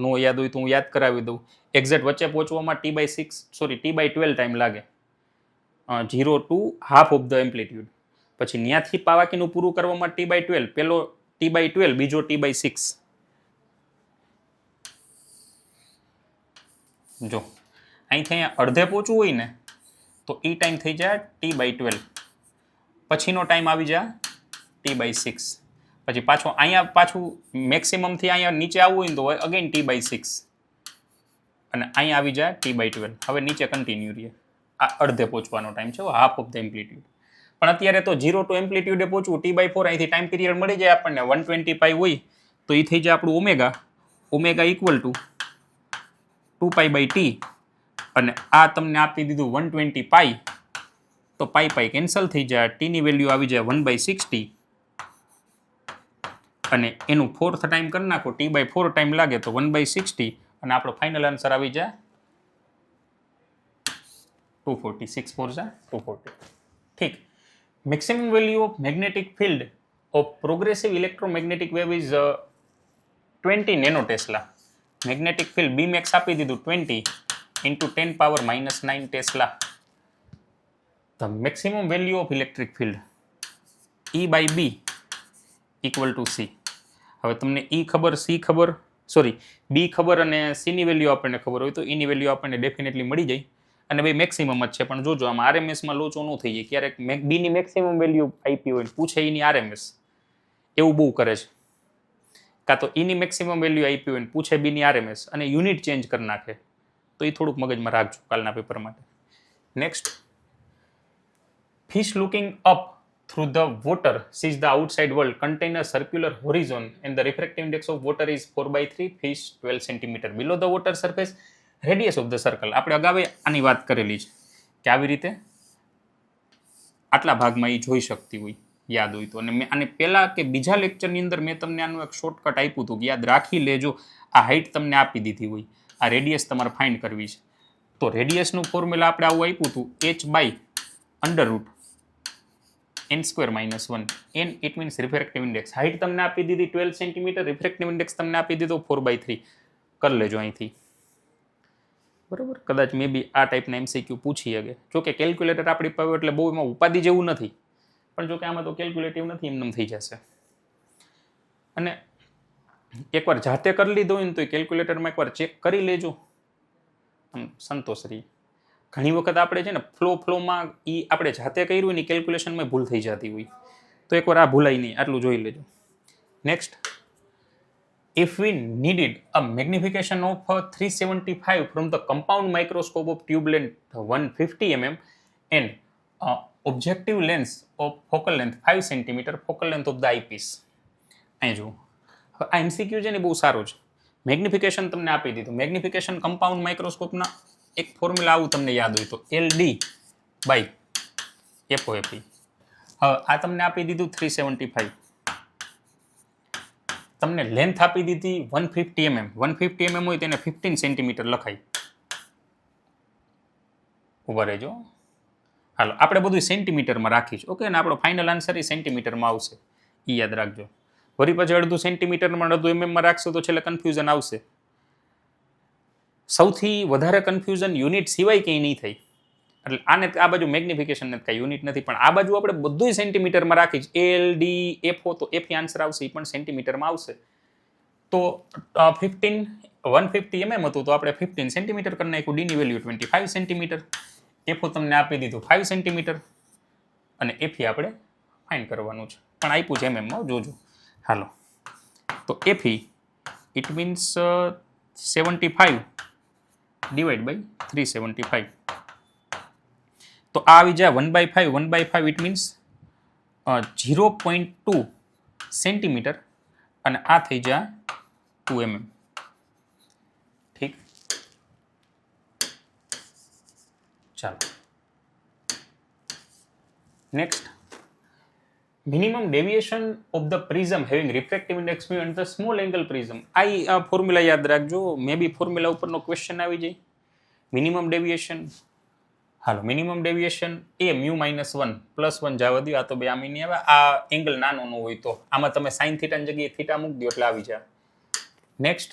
નો યાદ હોય તો હું યાદ કરાવી દઉં. એક્ઝેક્ટ વચ્ચે પહોંચવામાં T/12 ટાઈમ લાગે. 0 to half of the amplitude. પછી ત્યાંથી પાવાકીનું પૂરું કરવામાં T/12, પેલો T/12, બીજો T/6. જો અહીંથી અહીંયા અડધે પહોંચવું હોય ને તો એ ટાઈમ થઈ જાય T/12. પછીનો ટાઈમ આવી જાય T/6. પછી પાછું મેક્સિમમથી અહીંયા નીચે આવવું હોય ને તો અગેન T/6 અને અહીંયા આવી જાય T/12. હવે નીચે કન્ટિન્યુ રહીએ. આ અડધે પહોંચવાનો ટાઈમ છે, હાફ ઓફ ધ એમ્પ્લિટ્યુડ. પણ અત્યારે તો 0 ટુ એમ્પ્લિટ્યુડે પહોંચવું T/4. અહીંથી ટાઈમ પીરિયડ મળી જાય આપણને 120π હોય તો એ થઈ જાય આપણું omega. Omega equal to 2π/t અને આ તમને આપી દીધું 120π તો π કેન્સલ થઈ જાય. ટીની વેલ્યુ આવી જાય 1/60 અને એનું ફોર્થ ટાઈમ કરી નાખો. T/4 ટાઈમ લાગે તો 1/60 અને આપણો ફાઇનલ આન્સર આવી જાય 240. 6 4 240. ઠીક, maximum value of magnetic field of progressive electromagnetic wave is 20 nano tesla. Magnetic field B max આપી દીધું 20 into 10⁻⁹ tesla. The maximum value of electric field E/B equal to C. હવે તમને E ખબર, C ખબર, B ખબર અને C ની value આપણને ખબર હોય તો E ની વેલ્યુ આપણને ડેફિનેટલી મળી જાય. અને ભાઈ મેક્સિમમ જ છે, પણ જોજો આમાં RMS-માં લોચો ન થઈ જાય. ક્યારેક B ની મેક્સિમમ વેલ્યુ આપી હોય પૂછે એની RMS, એવું બહુ કરે છે. કાં તો E ની મેક્સિમમ વેલ્યુ આપી હોય પૂછે B ની RMS અને યુનિટ ચેન્જ કરી નાખે. તો એ થોડુંક મગજમાં રાખજો કાલના પેપર માટે. Next, fish looking up through the water sees the outside world contain a circular horizon and the refractive index of water is 4/3. Fish 12 cm below the water surface. Radius of the circle. આપણે અગાઉ આની વાત કરેલી છે કે આવી રીતે આટલા ભાગમાં એ જોઈ શકતી હોય, યાદ હોય તો. અને મેં આને પહેલા કે બીજા લેક્ચરની અંદર મેં તમને આનું એક શોર્ટકટ આપ્યું હતું કે યાદ રાખી લેજો. આ હાઇટ તમને આપી દીધી હોય, આ રેડિયસ તમારે ફાઇન્ડ કરવી છે. તો રેડિયસનું ફોર્મ્યુલા આપણે આવું આપ્યું હતું h/√n²-1. n it means refractive index. Height તમને આપી દીધી 12 cm, રિફ્રેક્ટિવ ઇન્ડેક્સ તમને આપી દીધો 4/3. કરી લેજો અહીંથી, બરોબર. કદાચ મે બી આ ટાઈપના MCQ પૂછી શકે. જોકે કેલ્ક્યુલેટર આપણી પાસે એટલે બહુ એમાં ઉપાધિ જેવું નથી, પણ જોકે આમાં તો કેલ્ક્યુલેટિવ નથી, એમને થઈ જશે. અને એકવાર જાતે કરી લીધો હોય ને તો કેલ્ક્યુલેટરમાં એકવાર ચેક કરી લેજો, સંતોષ રહી. ઘણી વખત આપણે છે ને ફ્લોમાં એ આપણે જાતે કર્યું હોય ને કેલ્ક્યુલેશનમાં ભૂલ થઈ જતી હોય, તો એકવાર આ ભૂલાય નહીં, આટલું જોઈ લેજો. Next, if we needed a magnification of 375 from the compound microscope of tube length 150 mm and objective lens of focal length 5 cm, focal length of the eyepiece. અહીં જુઓ, આ એમસીક્યુ છે ને બહુ સારું છે. મેગ્નિફિકેશન તમને આપી દીધું. મેગ્નિફિકેશન કમ્પાઉન્ડ માઇક્રોસ્કોપના એક ફોર્મ્યુલા આવું તમને યાદ હોય તો LD બાય FOFE. હવે આ તમને આપી દીધું 375, તમને લેન્થ આપી દીધી 150 mm. 150 mm હોય તેને 15 સેન્ટીમીટર લખાય. ઉભા રહેજો. હાલો આપણે બધું સેન્ટીમીટરમાં રાખીશું. ઓકે, અને આપણો ફાઇનલ આન્સર એ સેન્ટીમીટરમાં આવશે, એ યાદ રાખજો. વળી પછી અડધું સેન્ટીમીટરમાં અડધું એમએમમાં રાખશો તો છેલ્લે કન્ફ્યુઝન આવશે. સૌથી વધારે કન્ફ્યુઝન યુનિટ સિવાય કંઈ નહીં થાય. એટલે આને આ બાજુ મેગ્નિફિકેશન નથી, કાંઈ યુનિટ નથી, પણ આ બાજુ આપણે બધું સેન્ટીમીટરમાં રાખીશ. LD FO તો FE આન્સર આવશે, એ પણ સેન્ટીમીટરમાં આવશે. તો 150 mm હતું તો આપણે 15 સેન્ટીમીટર કરી નાખ્યું. ડીની વેલ્યુ 25 સેન્ટીમીટર. FO તમને આપી દીધું 5 સેન્ટીમીટર અને FE આપણે ફાઇન્ડ કરવાનું છે, પણ આપ્યું છે એમએમમાં, જોજો. હાલો, તો FE it means 75 divide by 375. તો આ આવી જાય 1/5. 1/5 ઇટ મીન્સ 0.2 સેન્ટીમીટર અને આ થઈ જાય 2 mm. ઠીક, ચાલો next. Minimum deviation of the prism having refractive index mu and the small angle prism. આ ફોર્મ્યુલા યાદ રાખજો, મે બી ફોર્મ્યુલા ઉપરનો ક્વેશ્ચન આવી જાય. મિનિમમ ડેવિએશન, હાલો, મિનિમમ ડેવિએશન એ μ-1 +1 જવા દો. આ તો બે આમી નહીં આવે. આ એંગલ નાનો ન હોય તો આમાં તમે સાઇન થીટાની જગ્યાએ થીટા મૂકી દો એટલે આવી જાય. Next,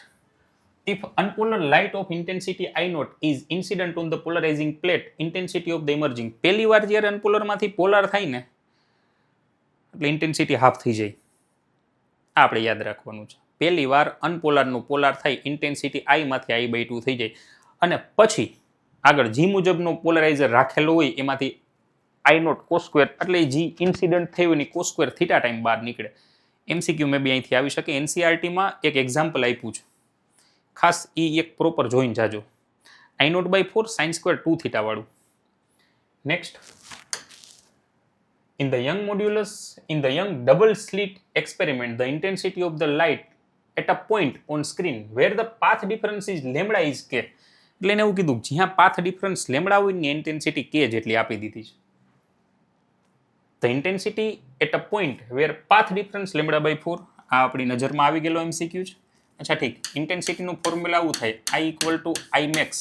if unpolar light of intensity I0 is incident on the polarizing plate, intensity of the emerging. પહેલી વાર જ્યારે અનપોલર માંથી પોલાર થાય ને એટલે ઇન્ટેન્સિટી હાફ થઈ જાય. આ આપણે યાદ રાખવાનું છે. પહેલી વાર અનપોલારનું પોલાર થાય, ઇન્ટેન્સિટી I માંથી I/2 થઈ જાય અને પછી આગળ જી મુજબનો પોલરાઇઝર રાખેલો હોય એમાંથી I0 cos2 એટલે જી ઇન્સિડન્ટ થયું એની cos2 થીટા ટાઈમ બહાર નીકળે. MCQ મે બી અહીંથી આવી શકે. NCERTમાં એક એક્ઝામ્પલ આપ્યું છે, ખાસ એ એક પ્રોપર જોઈને જાજો. I0/4 sin2 2 થીટા વાળું. Next, in the young double slit experiment, the intensity of the light at a point on screen where the path difference is lambda is k. એટલે એને એવું કીધું જ્યાં પાથ ડિફરન્સ લેમડા હોય ને intensity કે જેટલી આપી દીધી છે. The intensity at a point where path difference λ/4. આ આપણી નજરમાં આવી ગયેલો MCQ છે. અચ્છા ઠીક, ઇન્ટેન્સિટીનું ફોર્મ્યુલા આવું થાય, I = Imax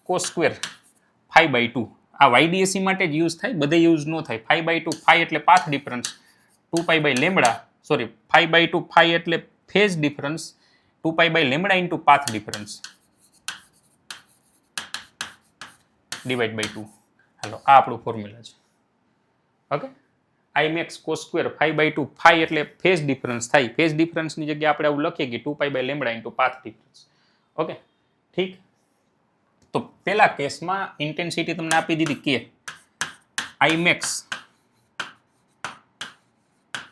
cos2 5/2. આ YDSE માટે જ યુઝ થાય, બધે યુઝ ન થાય. 5/2, 5 એટલે પાથ ડિફરન્સ, 2π/λ, સોરી 5/2, 5 એટલે phase difference, 2π/λ into path difference divide by 2. હાલો, આ આપણું ફોર્મ્યુલા છે. ઓકે, Imax cos2 5/2, 5 એટલે ફેઝ ડિફરન્સ થાય. ફેઝ ડિફરન્સની જગ્યાએ આપણે આવું લખીએ કે 2π/λ ઇન્ટુ પાથ ડિફરન્સ. ઓકે, ઠીક. તો પહેલા કેસમાં ઇન્ટેન્સિટી તમને આપી દીધી કે Imax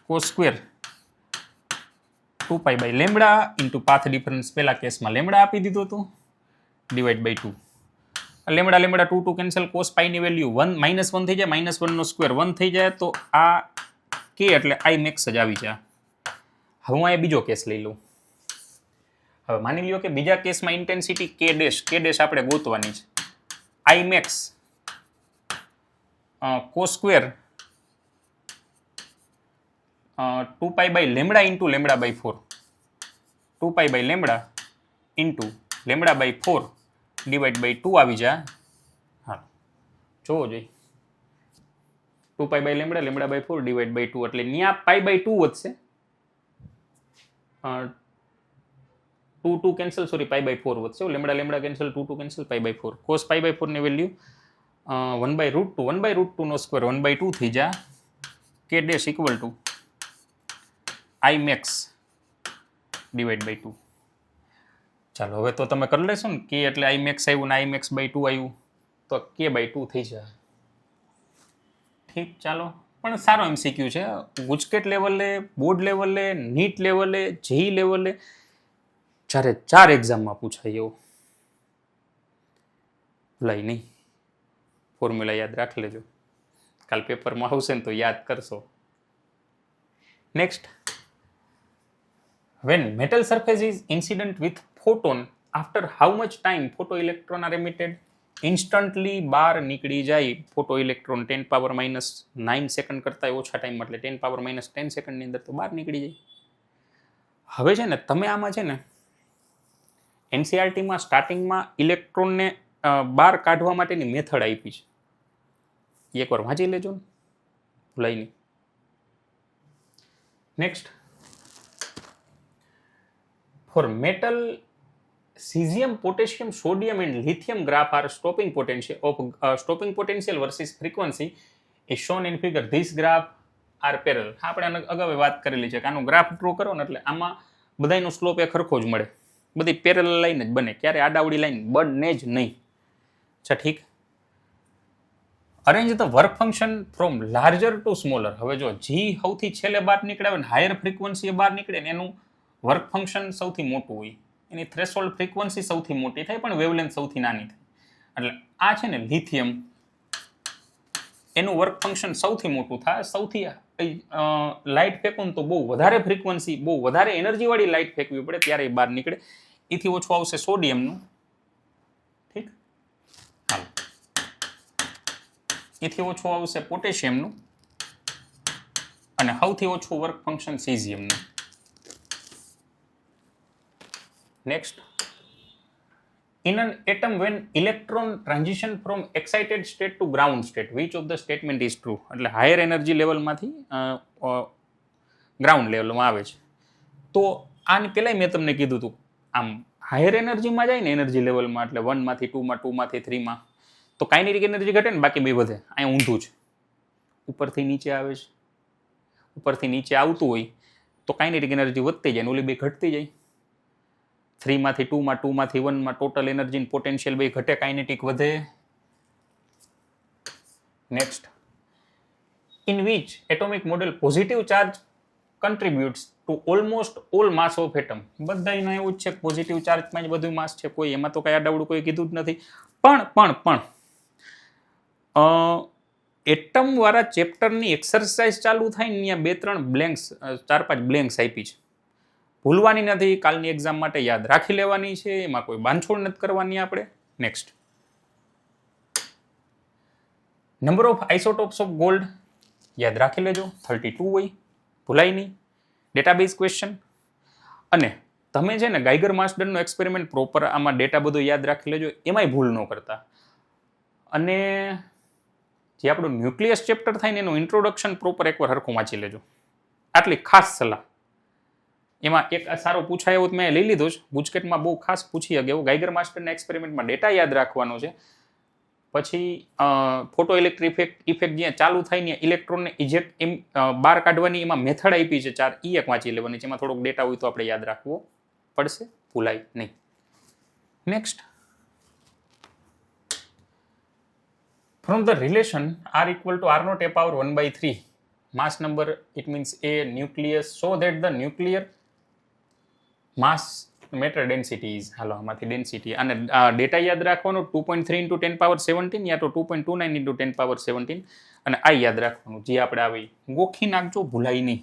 cos2 2π/λ into path difference, પહેલા કેસમાં લેમડા આપી દીધું હતું, divide by 2. Lambda 2 cancel, cos π ની વેલ્યુ -1 થઈ જાય, -1 સ્ક્વેર 1 થઈ જાય, તો આ કે એટલે Imax જ આવી જાય. હવે હું અહીંયા બીજો કેસ લઈ લઉં. હવે માની લ્યો કે બીજા કેસમાં ઇન્ટેન્સિટી k ડેશ આપણે ગોતવાની છે. Imax cos2 2π/λ into λ/4, 2π/λ into λ/4 divide by 2 આવી જાય. હા, જોવો જોઈએ. 2π/λ λ/4 ડિવાઈડ બાય 2 એટલે ત્યાં π/2 વધશે. 2 કેન્સલ, સોરી π/4 વધશે. λ કેન્સલ, 2 કેન્સલ, π/4. cos π/4 ની વેલ્યુ 1/√2, 1/√2 નો સ્ક્વેર 1/2 થઈ જાય. k dash equal to Imax divide by 2. ચાલો, હવે તો તમે કરી લેશો ને, કે એટલે Imax આવ્યું ને Imax/2 આવ્યું તો k/2 થઈ જાય. ઠીક, ચાલો પણ સારો MCQ છે. ગુજકેટ લેવલે, બોર્ડ લેવલે, નીટ લેવલે, જેઈ લેવલે જ્યારે 4 એક્ઝામમાં પૂછાય એવો. ભૂલાય નહીં. ફોર્મ્યુલા યાદ રાખી લેજો. કાલ પેપરમાં આવશે ને તો યાદ કરશો. Next, when metal surface is incident with photon, after how much time photoelectron are emitted? Instantly બહાર નીકળી જાય ફોટો ઇલેક્ટ્રોન 10 પાવર -9 સેકન્ડ કરતા ઓછા ટાઈમ, એટલે 10 પાવર -10 સેકન્ડની અંદર તો બહાર નીકળી જાય. હવે છે ને તમે આમાં છે ને એનસીઆરટીમાં સ્ટાર્ટિંગમાં ઇલેક્ટ્રોનને બહાર કાઢવા માટેની મેથડ આપી છે. એકવાર વાંચી લેજો ને, ભૂલાય નહીં. Next, for metal, cesium, potassium, sodium and lithium graph are stopping potential versus frequency is shown in figure. This graph are parallel. આપણે અગાઉ વાત કરેલી છે કે આનો ગ્રાફ ડ્રો કરો ને એટલે આમાં બધાનો સ્લોપ એક સરખો જ મળે, બધી પેરેલલ લાઈન જ બને, ક્યારે આડાવડી લાઈન બને જ નહીં. અચ્છા ઠીક. Arrange the work function from larger to smaller. હવે જો જી સૌથી છેલ્લે બહાર નીકળે ને હાયર ફ્રીક્વન્સી બહાર નીકળે ને એનું વર્ક ફંક્શન સૌથી મોટું હોય, એની થ્રેશોલ્ડ ફ્રીક્વન્સી સૌથી મોટી થાય પણ વેવલેન્થ સૌથી નાની થાય. એટલે આ છે ને લિથિયમ, એનું વર્ક ફંક્શન સૌથી મોટું થાય. સૌથી લાઇટ ફેંકું તો બહુ વધારે ફ્રીક્વન્સી, બહુ વધારે એનર્જીવાળી લાઇટ ફેંકવી પડે ત્યારે એ બહાર નીકળે. એથી ઓછું આવશે સોડિયમનું. ઠીક, હાલો. એથી ઓછું આવશે પોટેશિયમનું અને સૌથી ઓછું વર્ક ફંક્શન સીઝિયમનું. Next, in an atom when electron transition from excited state to ground state, which of the statement is true? એટલે હાયર એનર્જી લેવલમાંથી ગ્રાઉન્ડ લેવલમાં આવે છે. તો આની પહેલાં મેં તમને કીધું હતું, આમ હાયર એનર્જીમાં જાય ને એનર્જી લેવલમાં, એટલે 1 માંથી 2 માં, 2 માંથી 3 માં, તો કાઇનેટિક એનર્જી ઘટે ને, બાકી બે વધે. અહીંયા ઊંધું છે, ઉપરથી નીચે આવે છે. ઉપરથી નીચે આવતું હોય તો કાઇનેટિક એનર્જી વધતી જાય ને ઓલી બે ઘટતી જાય. 3 માંથી 2 માં, 2 માંથી 1 માં ટોટલ એનર્જી પોટેન્શિયલ બે ઘટે, કાઇનેટિક વધે. Next, in which atomic model positive charge contributes to almost all mass of atom. બધાયનો એવું જ છે, પોઝિટિવ ચાર્જમાં જ બધું માસ છે, કોઈ એમાં તો કઈ આડાવડું કોઈ કીધું જ નથી. પણ એટમ વાળા ચેપ્ટરની એક્સરસાઇઝ ચાલુ થાય ને ત્યાં 2-3 બ્લેન્ક્સ, 4-5 બ્લેન્ક્સ આપી છે. ભૂલવાની નથી, કાલની એક્ઝામ માટે યાદ રાખી લેવાની છે, એમાં કોઈ બાંધછોડ નથી કરવાની આપણે. Next, number of isotopes of gold યાદ રાખી લેજો, 32 હોય, ભૂલાય નહીં. Database question. અને તમે છે ને ગાઈગર માસ્ટરનો એક્સપેરિમેન્ટ પ્રોપર આમાં ડેટા બધો યાદ રાખી લેજો, એમાંય ભૂલ ન કરતા. અને જે આપણું ન્યુક્લિયસ ચેપ્ટર થાય ને એનું ઇન્ટ્રોડક્શન પ્રોપર એકવાર હરખું વાંચી લેજો, આટલી ખાસ સલાહ. એમાં એક સારો પૂછાય એવો મેં લઈ લીધો છે, ગુજકેટમાં બહુ ખાસ પૂછી શકે એવું. ગાઈગર માસ્ટરના એક્સપેરિમેન્ટમાં ડેટા યાદ રાખવાનો છે. પછી ફોટો ઇલેક્ટ્રિક ઇફેક્ટ જ્યાં ચાલુ થાય ને ઇલેક્ટ્રોનને ઇજેક્ટ એમ બહાર કાઢવાની એમાં મેથડ આપી છે 4, એ એક વાંચી લેવાની છે. એમાં થોડોક ડેટા હોય તો આપણે યાદ રાખવો પડશે, ભૂલાય નહીં. Next, from the relation R equal to R0 a power 1/3 mass number, it means a nucleus, so that the nuclear mass matter density is. હાલો આમાંથી ડેન્સિટી અને ડેટા યાદ રાખવાનો 2.3 into 10 power 17 યા તો 2.29 into 10 power 17. અને આ યાદ રાખવાનું જે આપણે આવી ગોખી નાખજો, ભૂલાય નહીં.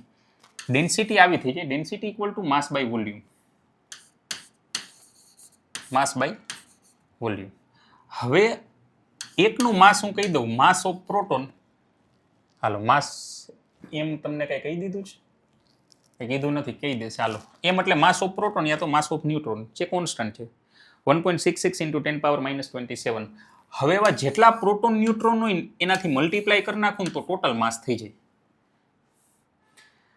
ડેન્સિટી આવી થઈ જાય, density equal to mass by volume, mass by volume. હવે એકનું માસ હું કહી દઉં, માસ ઓફ પ્રોટોન. હાલો માસ એમ તમને કઈ કહી દીધું છે? કીધું નથી, કહી દેશે. હાલો એમ એટલે માસ ઓફ પ્રોટોન યા તો માસ ઓફ ન્યુટ્રોન જે કોન્સ્ટન્ટ છે 1.66 into 10 power -27. હવે એવા જેટલા પ્રોટોન ન્યુટ્રોન હોય એનાથી મલ્ટીપ્લાય કરી નાખું તો ટોટલ માસ થઈ જાય.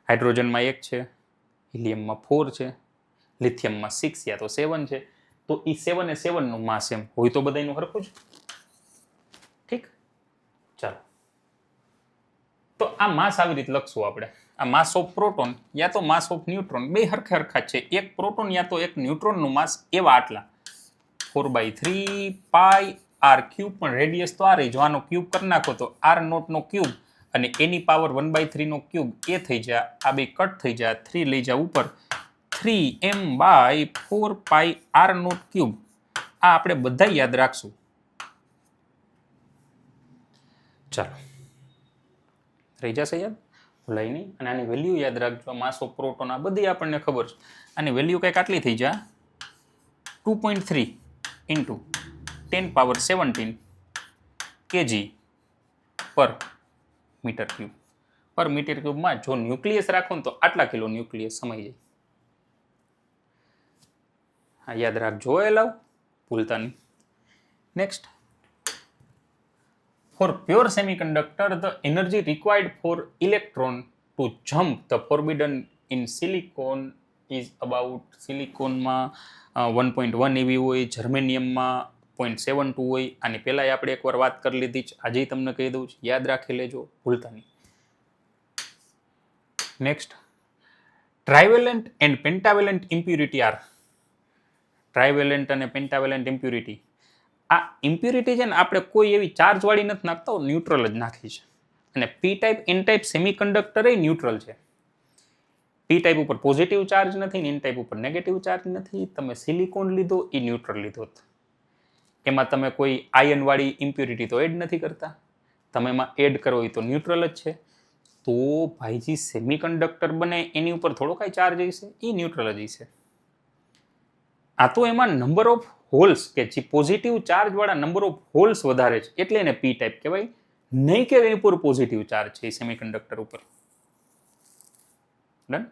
હાઇડ્રોજનમાં 1 છે, હિલિયમમાં 4 છે, લિથિયમમાં 6 યા તો 7 છે. તો એ 7 એ 7 નું માસ એમ હોય તો બધાનું સરખું જ. ઠીક, ચાલો. તો આ માસ આવી રીતે લખશું આપણે. આ માસ ઓફ પ્રોટોન યા તો માસ ઓફ ન્યુટ્રોન બે હરખા છે. એક પ્રોટોન યા તો એક ન્યુટ્રોનનું માસ એવા આટલા 4/3 પાઈ r ક્યુબ, પણ રેડિયસ તો આ રહી જો આનો ક્યુબ કરી નાખો તો r0 નો ક્યુબ અને એની પાવર 1/3 નો ક્યુબ એ થઈ જાય, આ બે કટ થઈ જાય, 3 લઈ જાવ ઉપર, 3m/4πr0 ક્યુબ. આ આપણે બધા યાદ રાખશું. ચાલો રહી જશે યાદ, ભૂલાય નહીં. અને આની વેલ્યુ યાદ રાખજો, માસ ઓફ પ્રોટોન આ બધી આપણને ખબર છે. આની વેલ્યુ કંઈક આટલી થઈ જાય 2.3 ઇન્ટુ 10^17 kg પર મીટર ક્યુબ. પર મીટર ક્યુબમાં જો ન્યુક્લિયસ રાખો ને તો આટલા કિલો ન્યુક્લિયસ સમાઈ જાય. હા યાદ રાખજો એલાવ, ભૂલતા નહીં. Next, for pure semiconductor the energy required for electron to jump the forbidden in silicon is about, સિલિકોનમાં 1.1 એવી હોય, જર્મેનિયમમાં 0.72 હોય. આની પહેલાં આપણે એકવાર વાત કરી લીધી છે, આજે તમને કહી દઉં છું, યાદ રાખી લેજો, ભૂલતા નહીં. Next, trivalent and pentavalent impurity are. Trivalent અને પેન્ટાવેલન્ટ ઇમ્પ્યુરિટી, આ ઇમ્પ્યુરિટી છે ને આપણે કોઈ એવી ચાર્જવાળી નથી નાખતા, ન્યુટ્રલ જ નાખી છે. અને P type N type semiconductor એ ન્યુટ્રલ છે. પી ટાઈપ ઉપર પોઝિટિવ ચાર્જ નથી ને એન ટાઈપ ઉપર નેગેટિવ ચાર્જ નથી. તમે સિલિકોન લીધો એ ન્યુટ્રલ લીધો, એમાં તમે કોઈ આયનવાળી ઇમ્પ્યુરિટી તો એડ નથી કરતા, તમે એમાં એડ કરો એ તો ન્યુટ્રલ જ છે. તો ભાઈજી સેમિકન્ડક્ટર બને એની ઉપર થોડો કાંઈ ચાર્જ હશે, એ ન્યુટ્રલ જ હશે. આ તો એમાં નંબર ઓફ હોલ્સ કે જે પોઝિટિવ ચાર્જવાળા નંબર ઓફ હોલ્સ વધારે છે એટલે એને પી ટાઈપ કહેવાય, નહીં કે એની ઉપર પોઝિટિવ ચાર્જ છે એ સેમિકન્ડક્ટર ઉપર. ડન.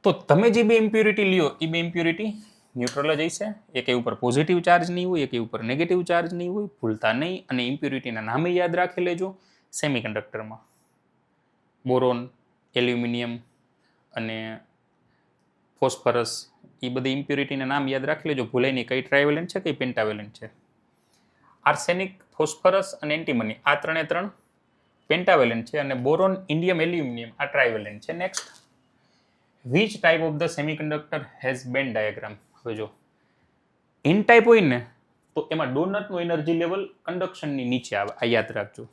તો તમે જે બે ઇમ્પ્યુરિટી લ્યો એ બે ઇમ્પ્યુરિટી ન્યુટ્રલ જ હશે. એક એ ઉપર પોઝિટિવ ચાર્જ નહીં હોય, એક એ ઉપર નેગેટિવ ચાર્જ નહીં હોય, ભૂલતા નહીં. અને ઇમ્પ્યુરિટીના નામે યાદ રાખી લેજો. સેમિકન્ડક્ટરમાં બોરોન, એલ્યુમિનિયમ અને ફોસ્ફરસ, એ બધી ઇમ્પ્યુરિટીના નામ યાદ રાખી લેજો, ભૂલાય નહીં. કઈ ટ્રાઇવેલન્ટ છે, કઈ પેન્ટાવેલન્ટ છે. આર્સેનિક, ફોસ્ફરસ અને એન્ટીમની આ ત્રણે ત્રણ પેન્ટાવેલન્ટ છે, અને બોરોન, ઇન્ડિયમ, એલ્યુમિનિયમ આ ટ્રાઇવેલન્ટ છે. Next, which type of the semiconductor has બેન ડાયાગ્રામ. હવે જો એન ટાઈપ હોય ને તો એમાં ડોનટનું એનર્જી લેવલ કન્ડક્શનની નીચે આવે, આ યાદ રાખજો.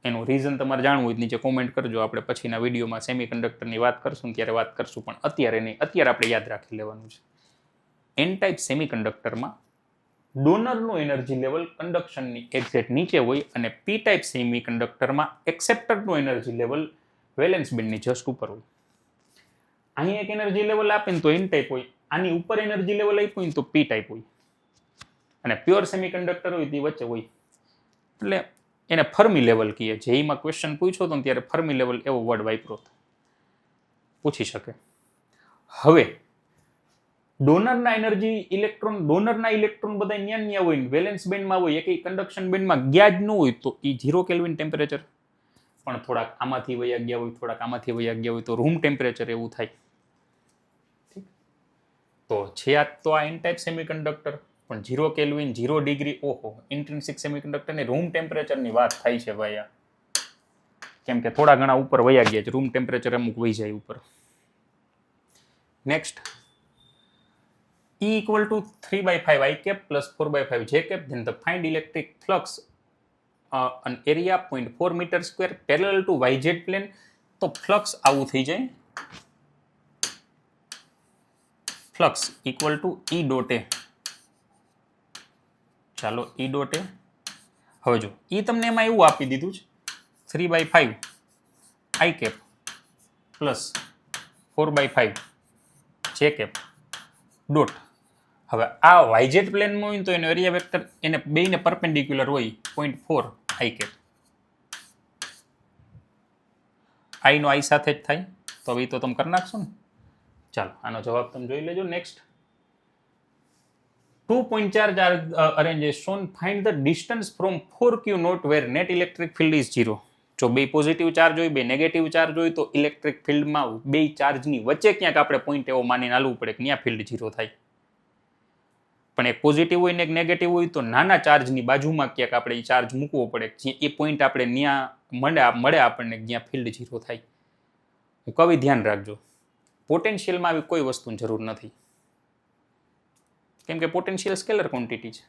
એનું રીઝન તમારે જાણવું હોય નીચે કોમેન્ટ કરજો, આપણે પછીના વિડીયોમાં સેમિકન્ડક્ટરની વાત કરશું ત્યારે વાત કરશું, પણ અત્યારે નહીં, અત્યારે આપણે યાદ રાખી લેવાનું છે. એન ટાઈપ સેમિકન્ડક્ટરમાં ડોનરનું એનર્જી લેવલ કન્ડક્શનની એક્ઝેક્ટ નીચે હોય, અને પી ટાઈપ સેમિકન્ડક્ટરમાં એક્સેપ્ટરનું એનર્જી લેવલ વેલેન્સ બેન્ડની જસ્ટ ઉપર હોય. અહીં એક એનર્જી લેવલ આપે ને તો એન ટાઈપ હોય, આની ઉપર એનર્જી લેવલ આપ્યું ને તો પી ટાઈપ હોય, અને પ્યોર સેમિકન્ડક્ટર હોય તે વચ્ચે હોય. એટલે એને ફર્મી લેવલ કહીએ. જેઈમાં ક્વેશ્ચન પૂછ્યો હતો ત્યારે ફર્મી લેવલ એવો વર્ડ વાપરો પૂછી શકે. હવે ડોનરના એનર્જી ઇલેક્ટ્રોન, ડોનરના ઇલેક્ટ્રોન બધા ન્યા હોય ને વેલેન્સ બેન્ડમાં હોય, એક કન્ડક્શન બેન્ડમાં ગયા જ ન હોય તો એ 0 કેલ્વિન ટેમ્પરેચર, પણ થોડાક આમાંથી વયા ગયા હોય, થોડાક આમાંથી વયા ગયા હોય તો રૂમ ટેમ્પરેચર એવું થાય. ઠીક, તો છે આ તો આ એન ટાઈપ સેમિકન્ડક્ટર, પણ 0 કેલ્વિન 0 ડિગ્રી, ઓહો, ઇન્ટ્રિન્સિક સેમિકન્ડક્ટરની રૂમ ટેમ્પરેચરની વાત થાય છે ભાઈ આ, કેમ કે થોડા ઘણા ઉપર વયા ગયા છે, રૂમ ટેમ્પરેચર અમુક વહી જાય ઉપર. Next, E equal to 3/5 I cap plus 4/5 J cap, then the find electric flux an area 0.4 meter square parallel to YZ plane. તો ફ્લક્સ આવું થઈ જાય, flux equal to E dot A. ચાલો E dot A. હવે જો એ તમને એમાં એવું આપી દીધું છે 3/5 I cap plus 4/5 J cap dot. હવે આ YZ પ્લેનમાં હોય તો એનો એરિયા વેક્ટર એને બેયને પરપેન્ડિક્યુલર હોય 0.4 I cap. આઈ નો આઈ સાથે જ થાય, તો હવે તો તમે કરી નાખશો ને. ચાલો આનો જવાબ તમે જોઈ લેજો. Next, 2 point charge are arranged as shown. Find the distance from 4Q naught where net electric field is 0. જો બે પોઝિટિવ ચાર્જ હોય, બે નેગેટિવ ચાર્જ હોય તો ઇલેક્ટ્રિક ફિલ્ડમાં બે ચાર્જની વચ્ચે ક્યાંક આપણે પોઈન્ટ એવો માનીને હાલવું પડે કે ત્યાં ફિલ્ડ 0 થાય. પણ એક પોઝિટિવ હોય ને એક નેગેટિવ હોય તો નાના ચાર્જની બાજુમાં ક્યાંક આપણે એ ચાર્જ મૂકવો પડે, એ પોઈન્ટ આપણે ત્યાં મળે આપણને જ્યાં ફિલ્ડ 0 થાય. હું કવિ ધ્યાન રાખજો, પોટેન્શિયલમાં આવી કોઈ વસ્તુની જરૂર નથી, કેમ કે પોટેન્શિયલ સ્કેલર ક્વોન્ટિટી છે,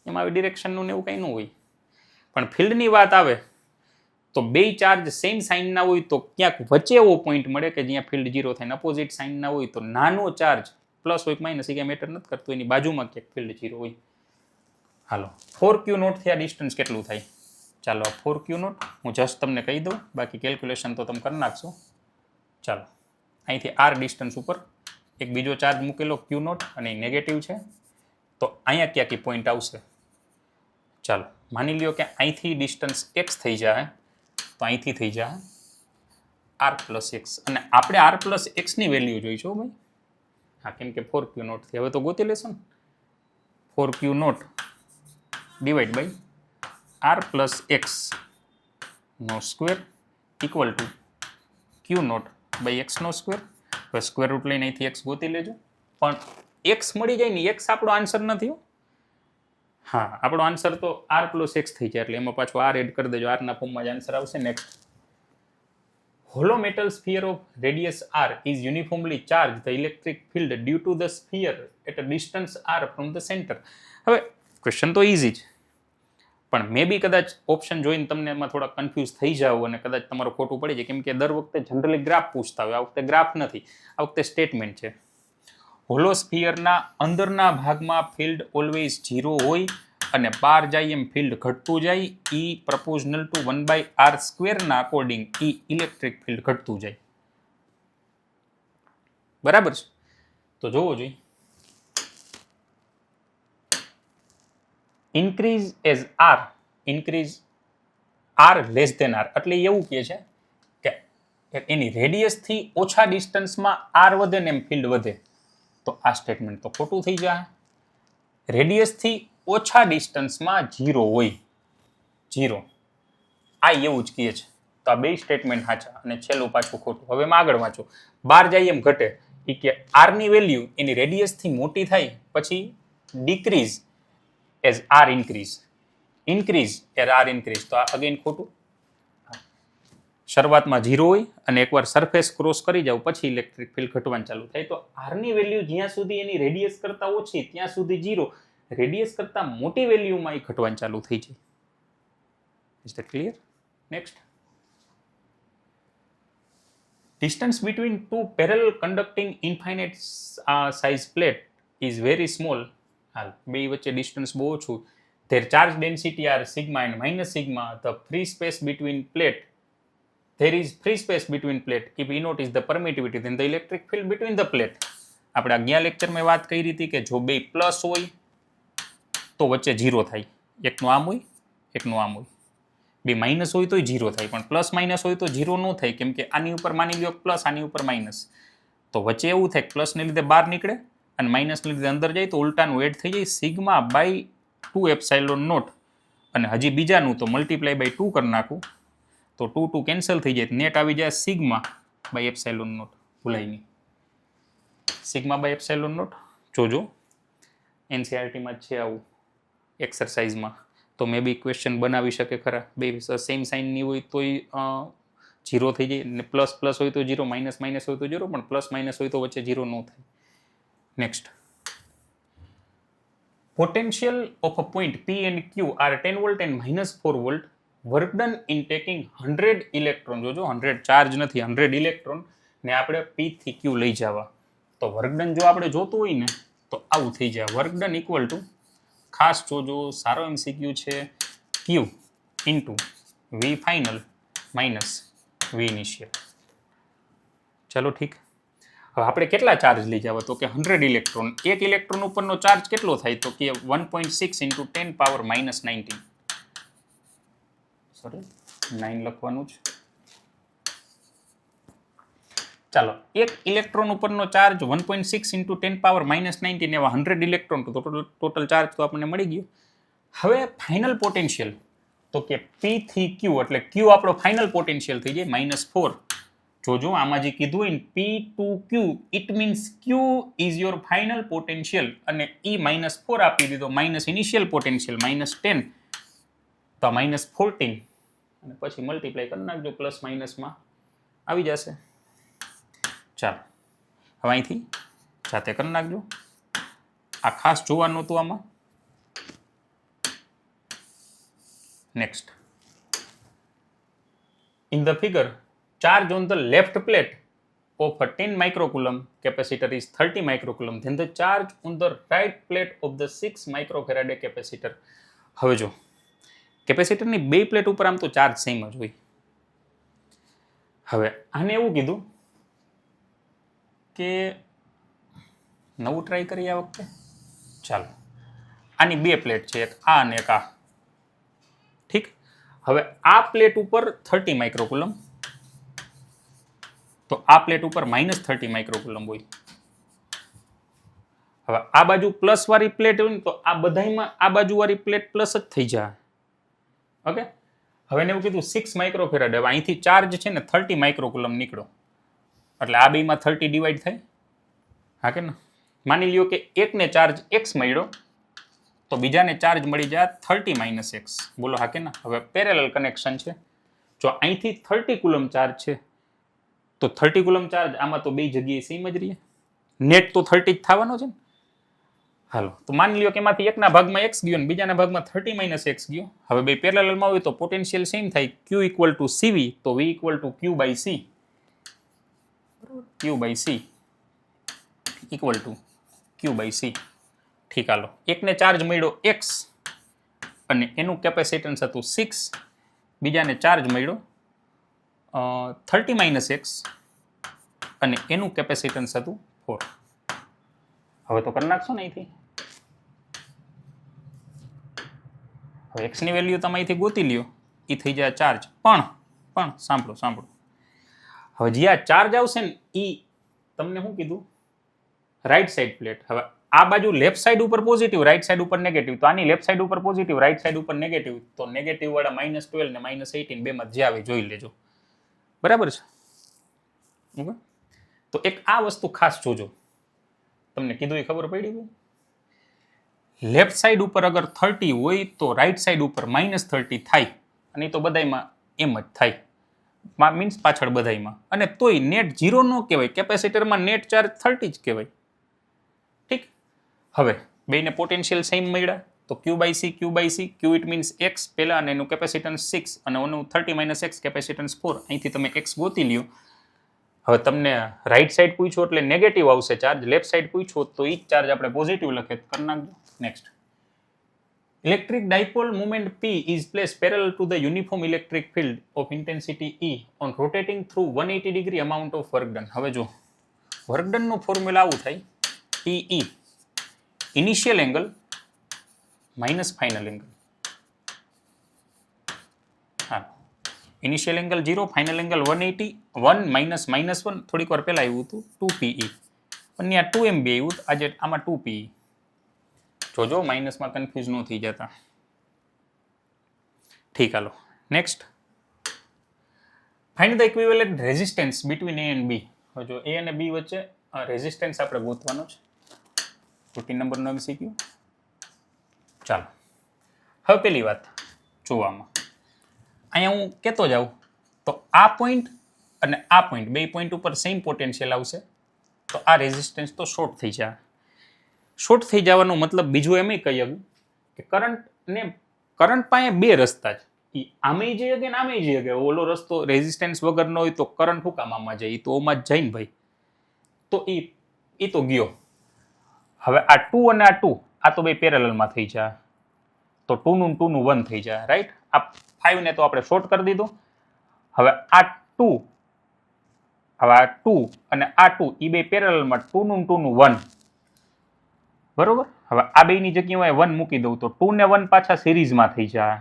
એમાં આવી ડિરેક્શનનું ને એવું કંઈ ન હોય. પણ ફિલ્ડની વાત આવે તો બે ચાર્જ સેમ સાઇનના હોય તો ક્યાંક વચ્ચે એવો પોઈન્ટ મળે કે જ્યાં ફિલ્ડ 0 થાય. અપોઝિટ સાઇનના હોય તો નાનો ચાર્જ પ્લસ હોય કે માઇનસ એ ક્યાં મેટર નથી કરતું, એની બાજુમાં ક્યાંક ફિલ્ડ 0 હોય. હાલો 4q0 થી આ ડિસ્ટન્સ કેટલું થાય? ચાલો 4q0 હું જસ્ટ તમને કહી દઉં, બાકી કેલ્ક્યુલેશન તો તમે કરી નાખશો. ચાલો અહીંથી r ડિસ્ટન્સ ઉપર એક બીજો ચાર્જ મૂકેલો q0 અને નેગેટિવ છે, તો અહીંયા ક્યાંક પોઈન્ટ આવશે. ચાલો માની લ્યો કે અહીંથી ડિસ્ટન્સ x થઈ જાય તો અહીંથી થઈ જાય r પ્લસ એક્સ, અને આપણે r પ્લસ એક્સની વેલ્યુ જોઈશું ભાઈ. હા, કેમ કે 4q0 થી હવે તો ગોતી લેશો ને. 4q0 divide by r plus x નો square equal to q0 by x નો સ્ક્વેર. હવે સ્ક્વેર રૂટ લઈને અહીંથી એક્સ ગોતી લેજો, પણ એક્સ મળી જાય ને, એક્સ આપણો આન્સર નથી. હા, આપણો આન્સર તો r પ્લસ એક્સ થઈ જાય, એટલે એમાં પાછું r એડ કરી દેજો, r ના ફોર્મમાં જ આન્સર આવશે. Next, hollow metal sphere of radius r is uniformly charged the electric field due to the sphere at a distance r from the center. હવે ક્વેશ્ચન તો ઇઝી છે, પણ મે બી કદાચ ઓપ્શન જોઈને તમને એમાં થોડા કન્ફ્યુઝ થઈ જાવ અને કદાચ તમારું ખોટું પડી જાય, કેમ કે દર વખતે જનરલી ગ્રાફ પૂછતા હોય, આ વખતે ગ્રાફ નથી, આ વખતે સ્ટેટમેન્ટ છે. હોલો સ્ફિયરના અંદરના ભાગમાં ફિલ્ડ ઓલવેઝ 0 હોય અને બહાર જાય એમ ફિલ્ડ ઘટતું જાય, ઈ પ્રપોઝનલ ટુ 1/r સ્ક્વેરના અકોર્ડિંગ ઈ ઇલેક્ટ્રિક ફિલ્ડ ઘટતું જાય. બરાબર છે? તો જોવો જોઈએ. Increase as r, increase r less than r, એટલે એવું કહે છે કે એની રેડિયસથી ઓછા ડિસ્ટન્સમાં r વધે ને એમ ફિલ્ડ વધે. તો આ સ્ટેટમેન્ટ તો ખોટું થઈ જાય. રેડિયસથી ઓછા ડિસ્ટન્સમાં 0 હોય, 0 આ એવું જ કહે છે. તો આ બે સ્ટેટમેન્ટ સાચા અને છેલ્લું પાછું ખોટું. હવે એમાં આગળ વાંચો. બહાર જાય એમ ઘટે, એ કે r ની વેલ્યુ એની રેડિયસથી મોટી થાય પછી decrease as r increase, increase as r increase. તો આ અગેન ખોટું. શરૂઆતમાં 0 હોય અને એકવાર સરફેસ ક્રોસ કરી જાવ પછી ઇલેક્ટ્રિક ફિલ્ડ ઘટવાનું ચાલુ થાય. તો r ની વેલ્યુ જ્યાં સુધી એની રેડિયસ કરતા ઓછી ત્યાં સુધી 0, રેડિયસ કરતા મોટી વેલ્યુમાં એ ઘટવાનું ચાલુ થઈ જાય. Is that clear? Next, distance between two parallel conducting infinite size plate is very small. હાલ બે વચ્ચે ડિસ્ટન્સ બહુ ઓછું. their charge density are sigma and minus sigma. The free space between plate, there is free space between plate. If E naught is the permittivity, then the electric field between the plate. આપણે અગિયાર લેક્ચરમાં વાત કરી હતી કે જો બે plus હોય તો વચ્ચે 0 થાય, એકનું આમ હોય એકનું આમ હોય. બે માઇનસ હોય તો 0 થાય, પણ પ્લસ માઇનસ હોય તો 0 ન થાય, કેમ કે આની ઉપર માની લો પ્લસ, આની ઉપર માઇનસ, તો વચ્ચે એવું થાય પ્લસને લીધે બહાર નીકળે અને માઇનસને લીધે અંદર જાય તો ઉલટાનું એડ થઈ જાય સિગ્મા બાય 2 એપ્સાઇલોન નોટ, અને હજી બીજાનું તો મલ્ટીપ્લાય બાય 2 કરી નાખું તો 2 2 કેન્સલ થઈ જાય, નેટ આવી જાય સિગ્મા બાય એપ્સાઇલોન નોટ. ભૂલાય નહીં, સિગ્મા બાય એપ્સાઇલોન નોટ જોજો, એનસીઆરટીમાં જ છે આવું એક્સરસાઇઝમાં. તો મે બી ક્વેશ્ચન બનાવી શકે ખરા. બે સેમ સાઇનની હોય તોય 0 થઈ જાય, ને પ્લસ પ્લસ હોય તો 0, માઇનસ માઇનસ હોય તો 0, પણ પ્લસ માઇનસ હોય તો વચ્ચે 0 ન થાય. Next, potential of a point P and Q are 10 volt and -4 volt. Work done in taking 100 electron. જોજો 100 ચાર્જ નથી, 100 ઇલેક્ટ્રોન ને આપણે P થી Q લઈ જવા. તો વર્ક ડન જો આપણે જોતું હોય ને તો આવું થઈ જાય. વર્ક ડન ઇક્વલ ટુ, ખાસ જોજો, સારો MCQ છે, Q into V final minus V initial. ચલો ઠીક. હવે આપણે કેટલા ચાર્જ લઈ જવા? તો કે 100 ઇલેક્ટ્રોન. એક ઇલેક્ટ્રોન ઉપરનો ચાર્જ કેટલો થાય? તો કે 1.6 ઇન્ટુ 10 પાવર માઇનસ 19. સોરી 9 લખવાનું છે. ચાલો, એક ઇલેક્ટ્રોન ઉપરનો ચાર્જ 1.6 ઇન્ટુ 10 પાવર માઇનસ 19, એવા 100 ઇલેક્ટ્રોન, તો ટોટલ ચાર્જ તો આપણને મળી ગયો. હવે ફાઇનલ પોટેન્શિયલ તો કે P થી Q, એટલે Q આપણો ફાઇનલ પોટેન્શિયલ થઈ જાય -4. જોજો આમાં જે કીધું હોય ને P to Q, it means Q is your final potential, અને E -4 આપી દીધો, માઇનસ ઇનિશિયલ પોટેન્શિયલ -10, તો -14, અને પછી મલ્ટીપ્લાય કરી નાખજો, પ્લસ માઇનસમાં આવી જશે. ચાલો હવે અહીંથી જાતે કરી નાખજો. આ ખાસ જોવાનું હતું આમાં. Next, in the figure, charge on the left plate of a 10 microcoulomb capacitor is 30 microcoulomb, then the charge on the right plate of the 6 microfarad capacitor. હવે જો કેપેસિટરની બે પ્લેટ ઉપર આમ તો ચાર્જ સેમ જ હોય. હવે આને એવું કીધું કે નવું ટ્રાય કરીએ આ વખતે. ચાલો, આની બે પ્લેટ છે, એક આ અને એક આ. ઠીક, હવે આ પ્લેટ ઉપર 30 માઇક્રોકુલમ, તો આ પ્લેટ ઉપર -30 માઇક્રોકુલમ હોય. હવે આ બાજુ પ્લસ વાળી પ્લેટ હોય ને તો આ બધામાં આ બાજુ વાળી પ્લેટ પ્લસ જ થઈ જાય. ઓકે, હવે એને એવું કીધું 6 માઇક્રોફેરાડ. હવે અહીંથી ચાર્જ છે ને 30 માઇક્રોકુલમ નીકળો, એટલે આ બેમાં 30 ડિવાઈડ થાય. હા કે ના? માની લ્યો કે એકને ચાર્જ x મળ્યો તો બીજાને ચાર્જ મળી જાય 30 - x. બોલો હા કે ના? હવે પેરેલલ કનેક્શન છે. જો અહીંથી 30 કુલમ ચાર્જ છે તો 30 કુલમ ચાર્જ આમાં તો બે જગ્યાએ સેમ જ રહીએ. નેટ તો 30 જ થવાનો છે ને. હાલો, તો માની લ્યો કે એમાંથી એકના ભાગમાં x ગયો ને બીજાના ભાગમાં 30 - x ગયો. હવે બે પેરેલલમાં હોય તો પોટેન્શિયલ સેમ થાય. q = cv, તો v = q/c. q/c = q/c. ઠીક, હાલો, એકને ચાર્જ મળ્યો x અને એનું કેપેસિટન્સ હતું 6, બીજાને ચાર્જ મળ્યો 30 - x અને એનું કેપેસિટન્સ હતું 4. હવે તો કરી નાખશો ને અહીંથી. હવે x ની વેલ્યુ તમે અહીંથી ગોતી લ્યો, એ થઈ જાય ચાર્જ. પણ સાંભળો, હવે જે આ ચાર્જ આવશે ને એ તમને શું કીધું? Right side plate. હવે આ બાજુ લેફ્ટ સાઈડ ઉપર પોઝિટિવ, રાઈટ સાઈડ ઉપર નેગેટિવ. તો આની લેફ્ટ સાઈડ ઉપર પોઝિટિવ, રાઈટ સાઈડ ઉપર નેગેટિવ. તો નેગેટિવ વાળા -12 ને -18 બેમાં જે આવે જોઈ લેજો. બરાબર છે? ઓકે, તો એક આ વસ્તુ ખાસ જોજો. તમને કીધું એ ખબર પડી ગઈ? લેફ્ટ સાઈડ ઉપર અગર 30 હોય તો રાઈટ સાઈડ ઉપર -30 થાય. અને તો બધાયમાં એમ જ થાય, મીન્સ પાછળ બધાયમાં. અને તોય નેટ 0 ન કહેવાય, કેપેસિટરમાં નેટ ચાર્જ 30 જ કહેવાય. ઠીક, હવે બેને પોટેન્શિયલ સેમ મળ્યા તો q/c, q it means x પહેલા અને એનું કેપેસિટન્સ 6 અને એનું 30 - x કેપેસિટન્સ 4. અહીંથી તમે x ગોતી લ્યો. હવે તમને રાઈટ સાઈડ પૂછ્યો એટલે નેગેટિવ આવશે ચાર્જ, લેફ્ટ સાઈડ પૂછ્યો તો એ જ ચાર્જ આપણે પોઝિટિવ લખે. કરી નાખજો. Next, electric dipole moment P is placed parallel to the uniform electric field of intensity E on rotating through 180 degree amount of work done. હવે જો વર્ક ડન નો formula આવું થાય, TE initial angle minus final angle. હા, initial angle 0, final angle 180. 1 - -1 થોડીક વાર પહેલા આવ્યું હતું 2PE, પણ ત્યાં 2MB આવ્યું. આજે આમાં 2PE. જોજો માઇનસમાં કન્ફ્યુઝ ન થઈ જતા. ઠીક, હાલો, next, find the equivalent resistance between A and B. હવે જો A અને B વચ્ચે રેઝિસ્ટન્સ આપણે ગોતવાનો છે. રૂટીન નંબરનો MCQ. ચાલો, હવે પેલી વાત જોવામાં, અહીંયા હું કહેતો જાઉં તો આ પોઈન્ટ અને આ પોઈન્ટ, બે પોઈન્ટ ઉપર સેમ પોટેન્શિયલ આવશે તો આ રેઝિસ્ટન્સ તો શોર્ટ થઈ જાય. શોર્ટ થઈ જવાનો મતલબ બીજું એમ કહી શકું કે કરંટ પાસે બે રસ્તા છે. એ આમે જઈ શકે ને આમે જઈ શકે. ઓલો રસ્તો રેઝિસ્ટન્સ વગરનો હોય તો કરંટ શું કામ આમાં જાય? તો ઓમાં જ જાય ને ભાઈ. તો એ તો ગયો. હવે આ 2 અને આ 2 આ તો બે પેરેલલમાં થઈ જાય તો 2 નું 1 થઈ જાય. રાઈટ? આ 5 ને તો આપણે શોર્ટ કરી દીધો. હવે આ 2 અને આ 2 એ બે પેરેલલમાં 2 નું 1. બરોબર? હવે આ બેની જગ્યાએ 1 મૂકી દઉં તો 2 ને 1 પાછા સિરીઝમાં થઈ જાય.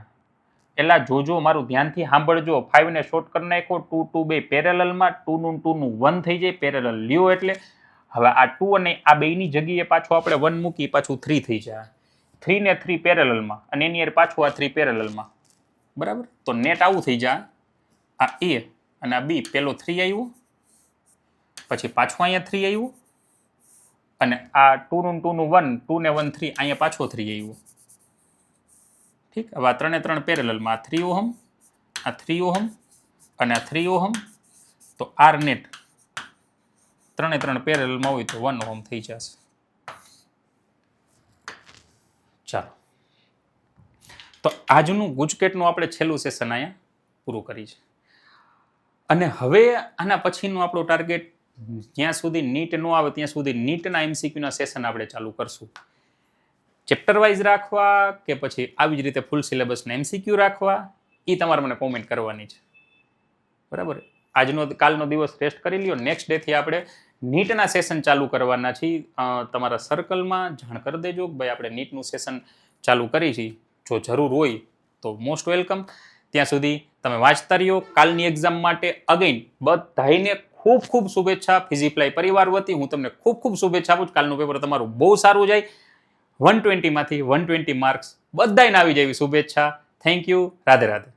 એલા જોજો, મારું ધ્યાનથી સાંભળજો. 5 ને શોર્ટ કરી નાખો, 2 બે પેરેલલમાં, 2 નું 1 થઈ જાય. પેરેલલ લ્યો એટલે હવે આ 2 અને આ બેની જગ્યાએ પાછું આપણે 1 મૂકી, પાછું 3 થઈ જાય. 3 ને 3 પેરેલલમાં અને એની યાર પાછું આ 3 પેરેલલમાં. બરાબર? તો નેટ આવું થઈ જાય. આ A અને આ B, પેલો 3 આવ્યું, પછી પાછું અહીંયા 3 આવ્યું, અને આ 2 નું 1, 2 ને 1 3, અહીંયા પાછો 3 આવ્યો. ઠીક, હવે આ 3 3 પેરેલલમાં, આ 3 ઓહમ, આ 3 ઓહમ અને આ 3 ઓહમ. તો આર નેટ 3 3 પેરેલલમાં હોય તો 1 ઓહમ થઈ જશે. ચાલો, તો આજનું ગુજકેટનું આપણે છેલ્લું સેશન અહીંયા પૂરું કરી છે. અને હવે આના પછીનું આપણું ટાર્ગેટ જ્યાં સુધી નીટ ન આવે ત્યાં સુધી નીટના એમસીક્યુના સેશન આપણે ચાલુ કરશું. ચેપ્ટર વાઇઝ રાખવા કે પછી આવી જ રીતે ફૂલ સિલેબસના એમસીક્યુ રાખવા એ તમારે મને કોમેન્ટ કરવાની છે. બરાબર, કાલનો દિવસ રેસ્ટ કરી લ્યો. નેક્સ્ટ ડેથી આપણે નીટના સેશન ચાલુ કરવાના છીએ. તમારા સર્કલમાં જાણ કરી દેજો કે ભાઈ આપણે નીટનું સેશન ચાલુ કરી છીએ. જો જરૂર હોય તો મોસ્ટ વેલકમ. ત્યાં સુધી તમે વાંચતા રહ્યો. કાલની એક્ઝામ માટે અગેન બધાઈને ખૂબ ખૂબ શુભેચ્છા. ફિઝીપ્લાય પરિવાર વતી હું તમને ખૂબ ખૂબ શુભેચ્છા આપું છું. કાલનું પેપર તમારું બહુ સારું જાય. 120 માંથી 120 માર્ક્સ બધાને આવી જાય એવી શુભેચ્છા. Thank you. રાધે રાધે.